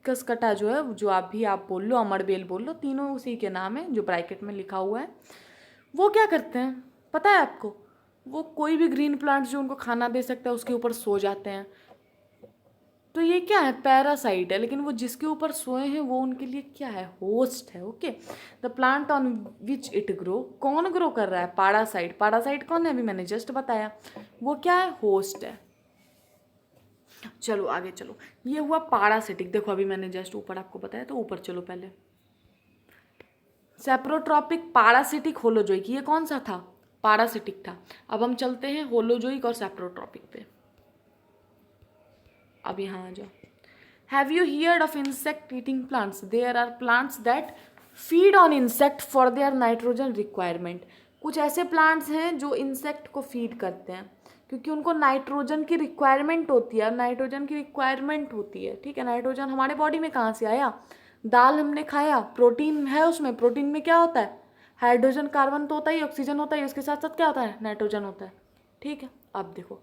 कसकटा जो है, जो आप बोल लो, अमरबेल बोल लो, तीनों उसी के नाम है जो ब्रैकेट में लिखा हुआ है। वो क्या करते हैं पता है आपको, वो कोई भी ग्रीन प्लांट्स जो उनको खाना दे सकता है उसके ऊपर सो जाते हैं, तो ये क्या है, पैरासाइट है, लेकिन वो जिसके ऊपर सोए हैं वो उनके लिए क्या है, होस्ट है, okay. The plant on which it grow, कौन ग्रो कर रहा है, पैरासाइट, पैरासाइट कौन है, अभी मैंने जस्ट बताया, वो क्या है, होस्ट है। चलो आगे चलो, ये हुआ पैरासिटिक, देखो अभी मैंने जस्ट ऊपर आपको बताया, तो ऊपर चलो पहले, सेप्रोट्रॉपिक, पैरासिटिक, होलोजोइक, ये कौन सा था, पैरासिटिक था। अब हम चलते हैं होलोजोइक और सेप्रोट्रॉपिक पे, अब यहाँ आ जाओ। Have you heard of insect eating plants, there are plants that feed on insect for their nitrogen requirement, कुछ ऐसे प्लांट्स हैं जो इंसेक्ट को फीड करते हैं क्योंकि उनको नाइट्रोजन की रिक्वायरमेंट होती है, नाइट्रोजन की रिक्वायरमेंट होती है, ठीक है। नाइट्रोजन हमारे बॉडी में कहाँ से आया, दाल हमने खाया, प्रोटीन है उसमें, प्रोटीन में क्या होता है, हाइड्रोजन, कार्बन तो होता ही, ऑक्सीजन होता ही, उसके साथ साथ क्या होता है, नाइट्रोजन होता है, ठीक है। अब देखो,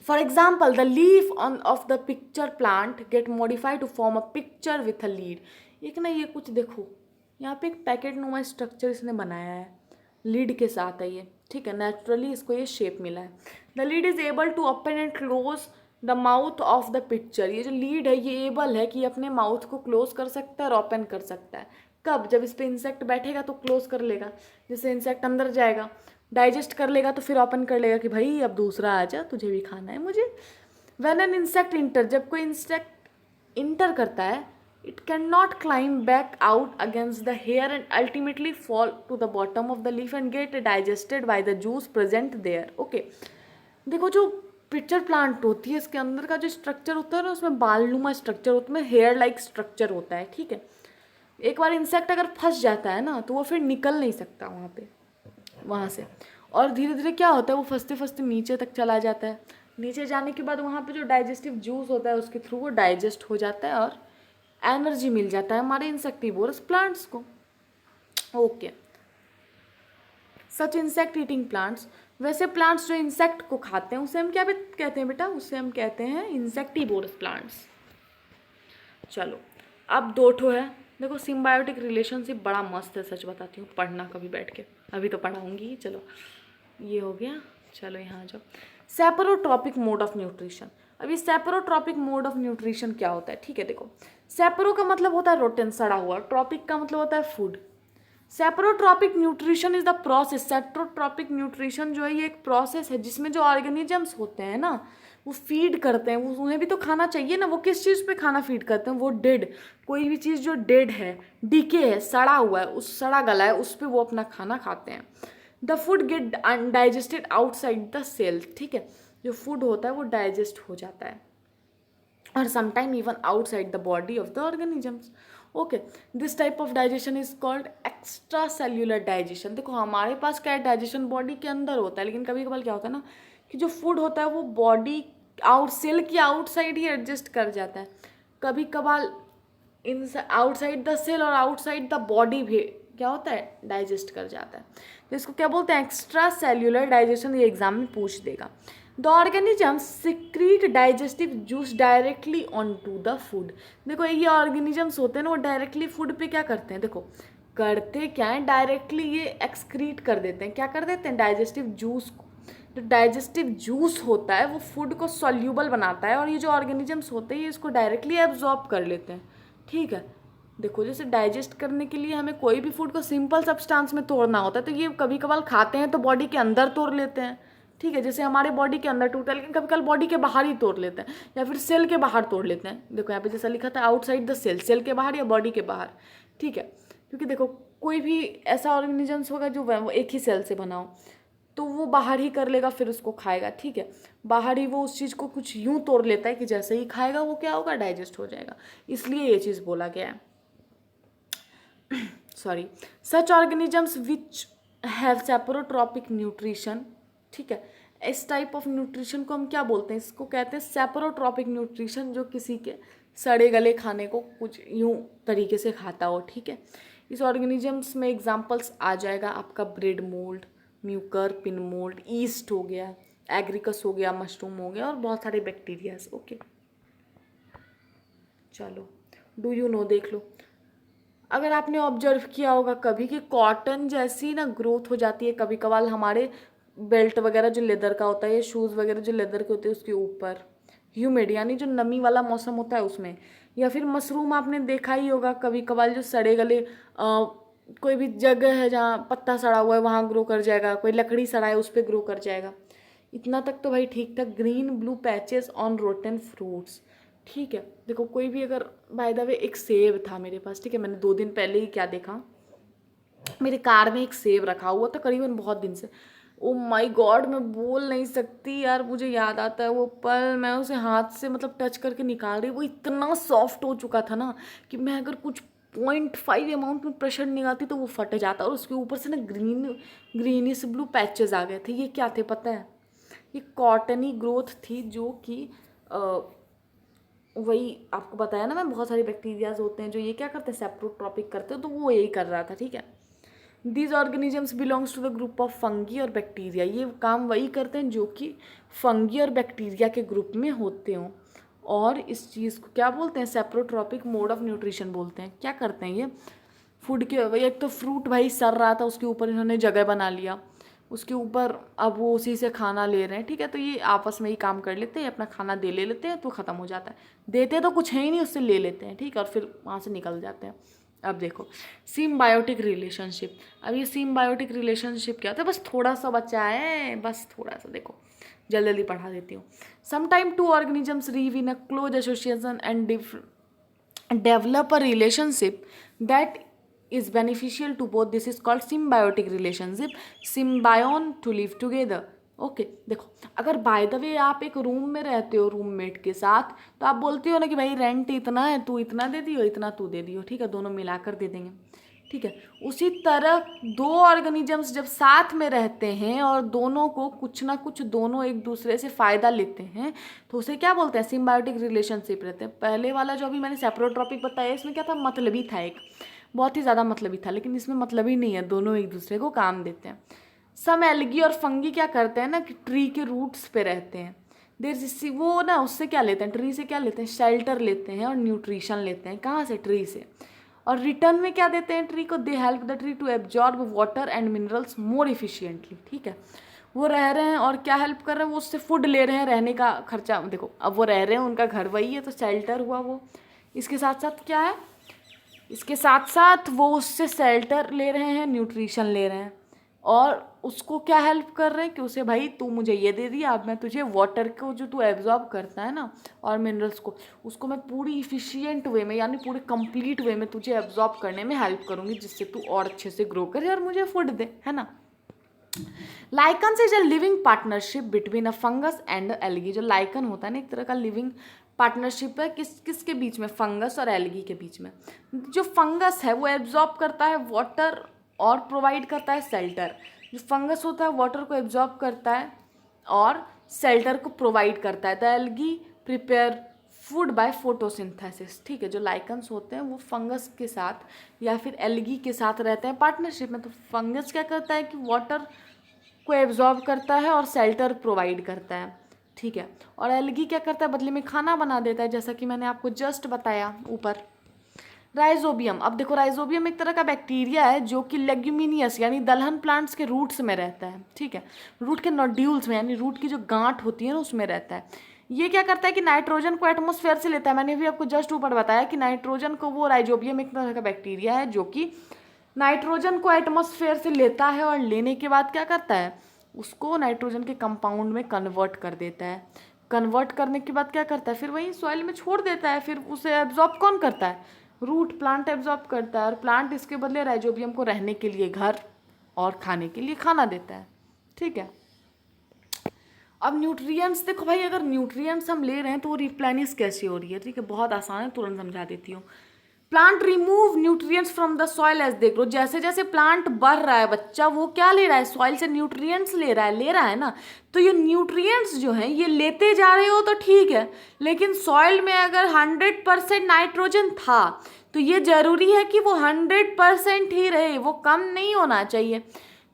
for example the leaf of the pitcher plant get modified to form a pitcher with a lid, एक ना ये कुछ देखो, यहाँ पे एक पैकेट नुमा स्ट्रक्चर इसने बनाया है, लीड के साथ है ये, ठीक है, नेचुरली इसको ये शेप मिला है। The lid is able to open and close the mouth of the pitcher, ये जो लीड है ये एबल है कि अपने माउथ को क्लोज कर सकता है और ओपन कर सकता है, कब, जब इस पर इंसेक्ट बैठेगा तो क्लोज कर लेगा, जैसे इंसेक्ट अंदर जाएगा डाइजेस्ट कर लेगा तो फिर ओपन कर लेगा कि भाई अब दूसरा आ जा, तुझे भी खाना है मुझे। व्हेन एन इंसेक्ट इंटर, जब कोई इंसेक्ट इंटर करता है, it can not climb back out against the hair and ultimately fall to the bottom of the leaf and get digested by the juice present there, okay. देखो जो pitcher plant होती है इसके अंदर का जो स्ट्रक्चर होता है ना, उसमें बालनुमा स्ट्रक्चर होता है, हेयर लाइक स्ट्रक्चर होता है, ठीक है। एक बार इंसेक्ट अगर फंस जाता है ना तो वो फिर निकल नहीं सकता वहाँ से, और धीरे धीरे क्या होता है, वो फंसते फंसते नीचे तक चला जाता है, नीचे जाने के बाद वहाँ पे जो डाइजेस्टिव जूस होता है उसके थ्रू वो डाइजेस्ट हो जाता है और एनर्जी मिल जाता है हमारे इंसेक्टिवोरस प्लांट्स को, ओके। सच इंसेक्ट ईटिंग प्लांट्स, वैसे प्लांट्स जो इंसेक्ट को खाते हैं उसे हम क्या कहते हैं बेटा, उसे हम कहते हैं इंसेक्टिवोरस प्लांट्स। चलो अब दो ठो है, देखो सिम्बायोटिक रिलेशनशिप बड़ा मस्त है, सच बताती हूँ, पढ़ना कभी बैठ के, अभी तो पढ़ाऊँगी। चलो ये हो गया, चलो यहाँ आ जाओ। सेपरोट्रॉपिक मोड ऑफ न्यूट्रिशन। अब ये सेपरोट्रॉपिक मोड ऑफ न्यूट्रिशन क्या होता है, ठीक है। देखो सेपरो का मतलब होता है रोटेन, सड़ा हुआ, ट्रॉपिक का मतलब होता है food. Saprotrophic nutrition is the process, saprotrophic nutrition जो है ये एक प्रोसेस है जिसमें जो ऑर्गेनिजम्स होते हैं ना वो फीड करते हैं, वो उन्हें भी तो खाना चाहिए ना, वो किस चीज़ पे खाना फीड करते हैं, वो डेड, कोई भी चीज़ जो डेड है, डीके है, सड़ा हुआ है, उस सड़ा गला है, उस पर वो अपना खाना खाते हैं। The food get digested outside the cell, ठीक है, जो फूड होता है वो डाइजेस्ट हो जाता है और sometime even outside the body of the organisms. Okay, this type of digestion is called extra cellular digestion. देखो हमारे पास क्या है, डाइजेशन बॉडी के अंदर होता है, लेकिन कभी कभार क्या होता है ना कि जो फूड होता है वो बॉडी आउट सेल की आउटसाइड ही एडजस्ट कर जाता है, कभी कभार इन आउटसाइड द सेल और आउटसाइड द बॉडी भी क्या होता है, डाइजेस्ट कर जाता है। तो इसको क्या बोलते हैं, एक्स्ट्रा सेल्यूलर डाइजेशन, ये एग्जाम में पूछ देगा। The organisms secrete digestive juice directly on to the food. देखो ये ऑर्गेनिजम्स होते हैं ना वो डायरेक्टली फूड पे क्या करते हैं, देखो करते क्या है, डायरेक्टली ये एक्सक्रीट कर देते हैं, क्या कर देते हैं, डाइजेस्टिव जूस को। जो डाइजेस्टिव जूस होता है वो फूड को सॉल्यूबल बनाता है और ये जो ऑर्गेनिजम्स होते हैं ये इसको डायरेक्टली एब्जॉर्ब कर लेते हैं, ठीक है। देखो जैसे डाइजेस्ट करने के लिए हमें कोई भी फूड को सिंपल सब्सटेंस में तोड़ना होता है, तो ये कभी कभार खाते हैं तो बॉडी के अंदर तोड़ लेते हैं, ठीक है, जैसे हमारे बॉडी के अंदर टूटा, लेकिन कभी कभी बॉडी के बाहर ही तोड़ लेते हैं या फिर सेल के बाहर तोड़ लेते हैं। देखो यहाँ पे जैसा लिखा था आउटसाइड द सेल, सेल के बाहर या बॉडी के बाहर, ठीक है, क्योंकि देखो कोई भी ऐसा ऑर्गेनिजम्स होगा जो एक ही सेल से बना हो तो वो बाहर ही कर लेगा फिर उसको खाएगा, ठीक है, बाहर ही वो उस चीज़ को कुछ यूं तोड़ लेता है कि जैसे ही खाएगा वो क्या होगा, डाइजेस्ट हो जाएगा, इसलिए ये चीज़ बोला गया है। Sorry, such organisms which have saprotrophic nutrition, ठीक है, इस टाइप ऑफ न्यूट्रिशन को हम क्या बोलते हैं, इसको कहते हैं सेपरोट्रॉपिक न्यूट्रिशन, जो किसी के सड़े गले खाने को कुछ यूं तरीके से खाता हो, ठीक है। इस ऑर्गेनिजम्स में एग्जांपल्स आ जाएगा आपका bread mould, Mucor, pin mould, east हो गया, एग्रिकस हो गया, मशरूम हो गया और बहुत सारे बैक्टीरियाज। ओके चलो, डू यू नो देख लो, अगर आपने ऑब्जर्व किया होगा कभी कि कॉटन जैसी ना ग्रोथ हो जाती है कभी कभार हमारे बेल्ट वगैरह जो लेदर का होता है या शूज़ वगैरह जो लेदर के होते हैं उसके ऊपर, ह्यूमिड यानी जो नमी वाला मौसम होता है उसमें, या फिर मशरूम आपने देखा ही होगा कभी कभार जो सड़े गले कोई भी जगह है जहाँ पत्ता सड़ा हुआ है वहाँ ग्रो कर जाएगा, कोई लकड़ी सड़ा है उस पर ग्रो कर जाएगा। इतना तक तो भाई ठीक था। Green blue patches on rotten fruits, ठीक है। देखो कोई भी अगर, बाय द वे एक सेब था मेरे पास, ठीक है, मैंने 2 दिन पहले ही क्या देखा, मेरे कार में एक सेब रखा हुआ था करीबन बहुत दिन से। ओ माय गॉड, मैं बोल नहीं सकती यार, मुझे याद आता है वो पल, मैं उसे हाथ से मतलब टच करके निकाल रही, वो इतना सॉफ्ट हो चुका था ना कि मैं अगर कुछ 0.5 अमाउंट में प्रेशर निकालती तो वो फट जाता, और उसके ऊपर से ना ग्रीनिश ब्लू पैचेस आ गए थे। ये क्या थे पता है, ये कॉटनी ग्रोथ थी जो कि वही आपको बताया ना मैं, बहुत सारे बैक्टीरियाज होते हैं जो ये क्या करते हैं, सेप्रोट्रॉपिक करते हैं, तो वो यही कर रहा था, ठीक है। These organisms belongs to the group of fungi और बैक्टीरिया, ये काम वही करते हैं जो कि फंगी और बैक्टीरिया के ग्रुप में होते हों, और इस चीज़ को क्या बोलते हैं, सेप्रोट्रॉपिक मोड ऑफ न्यूट्रिशन बोलते हैं। क्या करते हैं ये फूड के, एक तो फ्रूट भाई सड़ रहा था उसके ऊपर इन्होंने जगह बना लिया, उसके ऊपर अब वो उसी से खाना ले रहे हैं, ठीक है, तो ये आपस में ही काम कर लेते हैं, अपना खाना दे ले लेते हैं तो ख़त्म हो जाता है, देते तो कुछ है ही नहीं, उससे ले लेते हैं, ठीक है, और फिर वहाँ से निकल जाते हैं। अब देखो सिम्बायोटिक रिलेशनशिप, अब ये सिम्बायोटिक रिलेशनशिप क्या होता है, बस थोड़ा सा बचा है, बस थोड़ा सा देखो, जल्दी जल्दी पढ़ा देती हूँ। Sometime 2 organisms live in a close association and develop a relationship that is beneficial to both. This is called symbiotic relationship, symbion to live together. Okay देखो, अगर बाय द वे आप एक रूम में रहते हो रूममेट के साथ, तो आप बोलते हो ना कि भाई रेंट इतना है, तू इतना दे दियो, इतना तू दे दियो, ठीक है, दोनों मिलाकर दे देंगे, ठीक है। उसी तरह 2 ऑर्गेनिजम्स जब साथ में रहते हैं और दोनों को कुछ ना कुछ, दोनों एक दूसरे से फ़ायदा लेते हैं, तो उसे क्या बोलते हैं, सिम्बायोटिक रिलेशनशिप रहते हैं। पहले वाला जो अभी मैंने सेप्रोट्रॉपिक बताया इसमें क्या था, मतलबी था, एक बहुत ही ज़्यादा मतलबी था, लेकिन इसमें मतलबी नहीं है, दोनों एक दूसरे को काम देते हैं। सम एल्गी और फंगी क्या करते हैं ना कि ट्री के रूट्स पे रहते हैं, देर वो ना उससे क्या लेते हैं, ट्री से क्या लेते हैं, शेल्टर लेते हैं और न्यूट्रिशन लेते हैं, कहाँ से, ट्री से। और रिटर्न में क्या देते हैं ट्री को, they help the tree to absorb water and minerals more efficiently. ठीक है, वो रह रहे हैं और क्या हेल्प कर रहे हैं, वो उससे फूड ले रहे हैं, रहने का खर्चा देखो, अब वो रह रहे हैं, उनका घर वही है तो शेल्टर हुआ वो। इसके साथ साथ क्या है, इसके साथ साथ वो उससे शेल्टर ले रहे हैं, न्यूट्रिशन ले रहे हैं, और उसको क्या हेल्प कर रहे हैं कि उसे भाई तू मुझे ये दे दिया, अब मैं तुझे वाटर को जो तू एब्जॉर्ब करता है ना और मिनरल्स को, उसको मैं पूरी इफिशियंट वे में यानी पूरे कंप्लीट वे में तुझे एब्जॉर्ब करने में हेल्प करूँगी, जिससे तू और अच्छे से ग्रो करे और मुझे फूड दे, है ना। Lichens is a living partnership between a fungus and algae. जो लाइकन होता है ना, एक तरह का लिविंग पार्टनरशिप है किसके बीच में, फंगस और एल्गी के बीच में। जो फंगस है वो एब्जॉर्ब करता है वाटर और प्रोवाइड करता है शेल्टर। जो फंगस होता है वाटर को एब्जॉर्ब करता है और शेल्टर को प्रोवाइड करता है। The algae prepare food by photosynthesis. ठीक है, जो लाइकन्स होते हैं वो फंगस के साथ या फिर एल्गी के साथ रहते हैं पार्टनरशिप में। तो फंगस क्या करता है कि वाटर को एब्जॉर्ब करता है और शेल्टर प्रोवाइड करता है। ठीक है, और एल्गी क्या करता है, बदले में खाना बना देता है, जैसा कि मैंने आपको जस्ट बताया ऊपर। राइजोबियम, अब देखो राइजोबियम एक तरह का बैक्टीरिया है जो कि लेग्यूमिनियस यानी दलहन प्लांट्स के रूट्स में रहता है। ठीक है, रूट के नोड्यूल्स में यानी रूट की जो गांठ होती है ना उसमें रहता है। ये क्या करता है कि नाइट्रोजन को एटमॉस्फेयर से लेता है। मैंने भी आपको जस्ट ऊपर बताया कि नाइट्रोजन को, वो राइजोबियम एक तरह का बैक्टीरिया है जो कि नाइट्रोजन को एटमॉस्फेयर से लेता है और लेने के बाद क्या करता है, उसको नाइट्रोजन के कंपाउंड में कन्वर्ट कर देता है। कन्वर्ट करने के बाद क्या करता है, फिर वही सॉइल में छोड़ देता है। फिर उसे एब्जॉर्ब कौन करता है, रूट, प्लांट एब्जॉर्ब करता है, और प्लांट इसके बदले राइजोबियम को रहने के लिए घर और खाने के लिए खाना देता है। ठीक है, अब न्यूट्रिएंट्स देखो भाई, अगर न्यूट्रिएंट्स हम ले रहे हैं तो वो रिप्लेनिश कैसे हो रही है। ठीक है, बहुत आसान है, तुरंत समझा देती हूँ। Plant remove nutrients from the soil as they grow. जैसे जैसे प्लांट बढ़ रहा है बच्चा, वो क्या ले रहा है, सॉइल से न्यूट्रिएंट्स ले रहा है ना। तो ये न्यूट्रिएंट्स जो हैं ये लेते जा रहे हो तो ठीक है, लेकिन सॉइल में अगर 100% नाइट्रोजन था तो ये जरूरी है कि वो 100% ही रहे, वो कम नहीं होना चाहिए।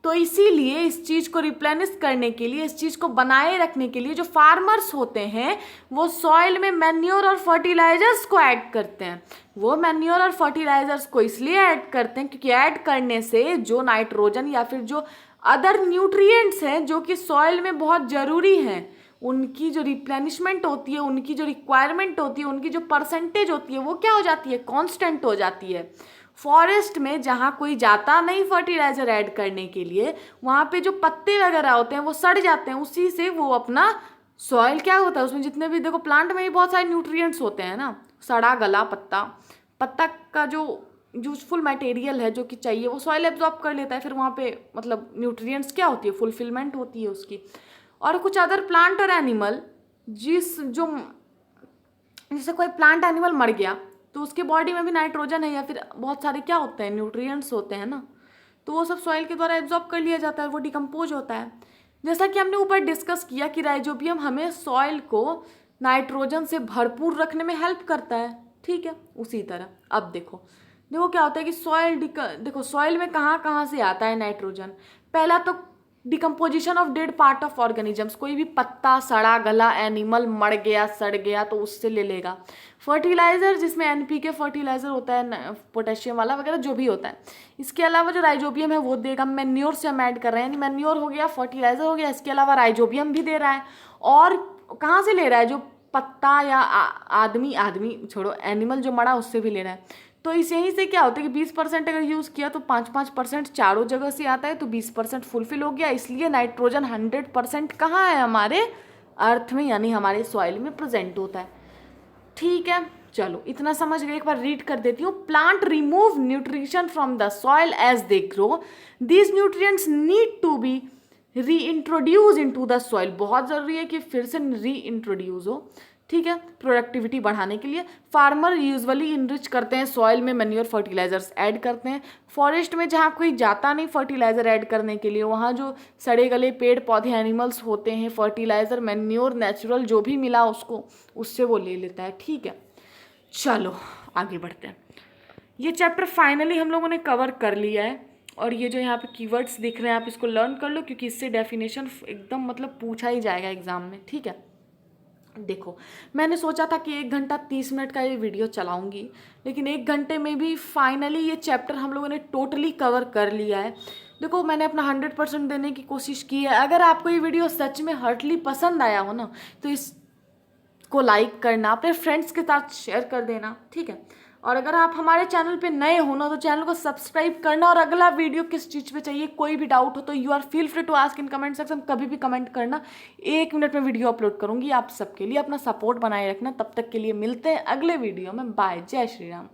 तो इसीलिए इस चीज़ को रिप्लेनिश करने के लिए, इस चीज़ को बनाए रखने के लिए जो फार्मर्स होते हैं वो सॉइल में मैन्योर और फर्टिलाइजर्स को ऐड करते हैं। वो मैन्योर और फर्टिलाइजर्स को इसलिए ऐड करते हैं क्योंकि ऐड करने से जो नाइट्रोजन या फिर जो अदर न्यूट्रिएंट्स हैं जो कि सॉइल में बहुत ज़रूरी हैं, उनकी जो रिप्लेनिशमेंट होती है, उनकी जो रिक्वायरमेंट होती है, उनकी जो परसेंटेज होती है, वो क्या हो जाती है, कांस्टेंट हो जाती है। फॉरेस्ट में जहाँ कोई जाता नहीं फर्टिलाइजर ऐड करने के लिए, वहाँ पे जो पत्ते वगैरह होते हैं वो सड़ जाते हैं, उसी से वो अपना सॉइल क्या होता है, उसमें जितने भी देखो प्लांट में ही बहुत सारे न्यूट्रिएंट्स होते हैं ना, सड़ा गला पत्ता, पत्ता का जो यूजफुल मटेरियल है जो कि चाहिए वो सॉइल एब्जॉर्ब कर लेता है। फिर वहाँ पे मतलब न्यूट्रिएंट्स क्या होती है, फुलफिलमेंट होती है उसकी। और कुछ अदर प्लांट और एनिमल, जैसे कोई प्लांट एनिमल मर गया तो उसके बॉडी में भी नाइट्रोजन है या फिर बहुत सारे क्या होते हैं, न्यूट्रिएंट्स होते हैं ना, तो वो सब सॉइल के द्वारा एब्जॉर्ब कर लिया जाता है, वो डिकम्पोज होता है। जैसा कि हमने ऊपर डिस्कस किया कि राइजोबियम हमें सॉइल को नाइट्रोजन से भरपूर रखने में हेल्प करता है। ठीक है, उसी तरह अब देखो क्या होता है कि सॉइल में कहाँ कहाँ से आता है नाइट्रोजन। पहला तो decomposition of dead part of organisms, कोई भी पत्ता, सड़ा गला एनिमल मर गया, सड़ गया तो उससे ले लेगा। फर्टिलाइजर, जिसमें एनपीके फर्टिलाइजर होता है, पोटेशियम वाला वगैरह जो भी होता है। इसके अलावा जो राइजोबियम है वो देगा। मैन्योर से हम ऐड कर रहे हैं, यानी मैन्योर हो गया, फर्टिलाइजर हो गया, इसके अलावा राइजोबियम भी दे रहा है। और कहाँ से ले रहा है, जो पत्ता या आदमी छोड़ो, एनिमल जो मरा उससे भी ले रहा है। तो इस यहीं से क्या होता है कि 20% अगर यूज़ किया तो 5-5% चारों जगह से आता है, तो 20% फुलफिल हो गया। इसलिए नाइट्रोजन 100% कहाँ है, हमारे अर्थ में यानी हमारे सॉइल में प्रेजेंट होता है। ठीक है, चलो इतना समझ गए, एक बार रीड कर देती हूँ। Plant remove nutrition from the soil as they grow, these nutrients need to be reintroduce into the soil. बहुत ज़रूरी है कि फिर से री इंट्रोड्यूस हो। ठीक है, प्रोडक्टिविटी बढ़ाने के लिए फार्मर यूजुअली इनरिच करते हैं सॉइल में, मैन्योर फर्टिलाइजर्स ऐड करते हैं। फॉरेस्ट में जहाँ कोई जाता नहीं फर्टिलाइजर ऐड करने के लिए, वहाँ जो सड़े गले पेड़ पौधे एनिमल्स होते हैं, फर्टिलाइजर मैन्योर नेचुरल जो भी मिला उसको, उससे वो ले लेता है। ठीक है, चलो आगे बढ़ते हैं। ये चैप्टर फाइनली हम लोगों ने कवर कर लिया है, और ये जो यहाँ पे कीवर्ड्स दिख रहे हैं आप इसको लर्न कर लो, क्योंकि इससे डेफिनेशन एकदम मतलब पूछा ही जाएगा एग्जाम में। ठीक है, देखो, मैंने सोचा था कि 1 घंटा 30 मिनट का ये वीडियो चलाऊंगी, लेकिन 1 घंटे में भी फाइनली ये चैप्टर हम लोगों ने टोटली कवर कर लिया है। देखो, मैंने अपना 100% देने की कोशिश की है। अगर आपको ये वीडियो सच में हार्टली पसंद आया हो ना, तो इसको लाइक करना, अपने फ्रेंड्स के साथ शेयर कर देना, ठीक है। और अगर आप हमारे चैनल पे नए हो ना, तो चैनल को सब्सक्राइब करना। और अगला वीडियो किस चीज़ पे चाहिए, कोई भी डाउट हो तो you are feel free to ask in comment section, कभी भी कमेंट करना। 1 मिनट में वीडियो अपलोड करूंगी आप सबके लिए। अपना सपोर्ट बनाए रखना। तब तक के लिए मिलते हैं अगले वीडियो में। बाय। जय श्री राम।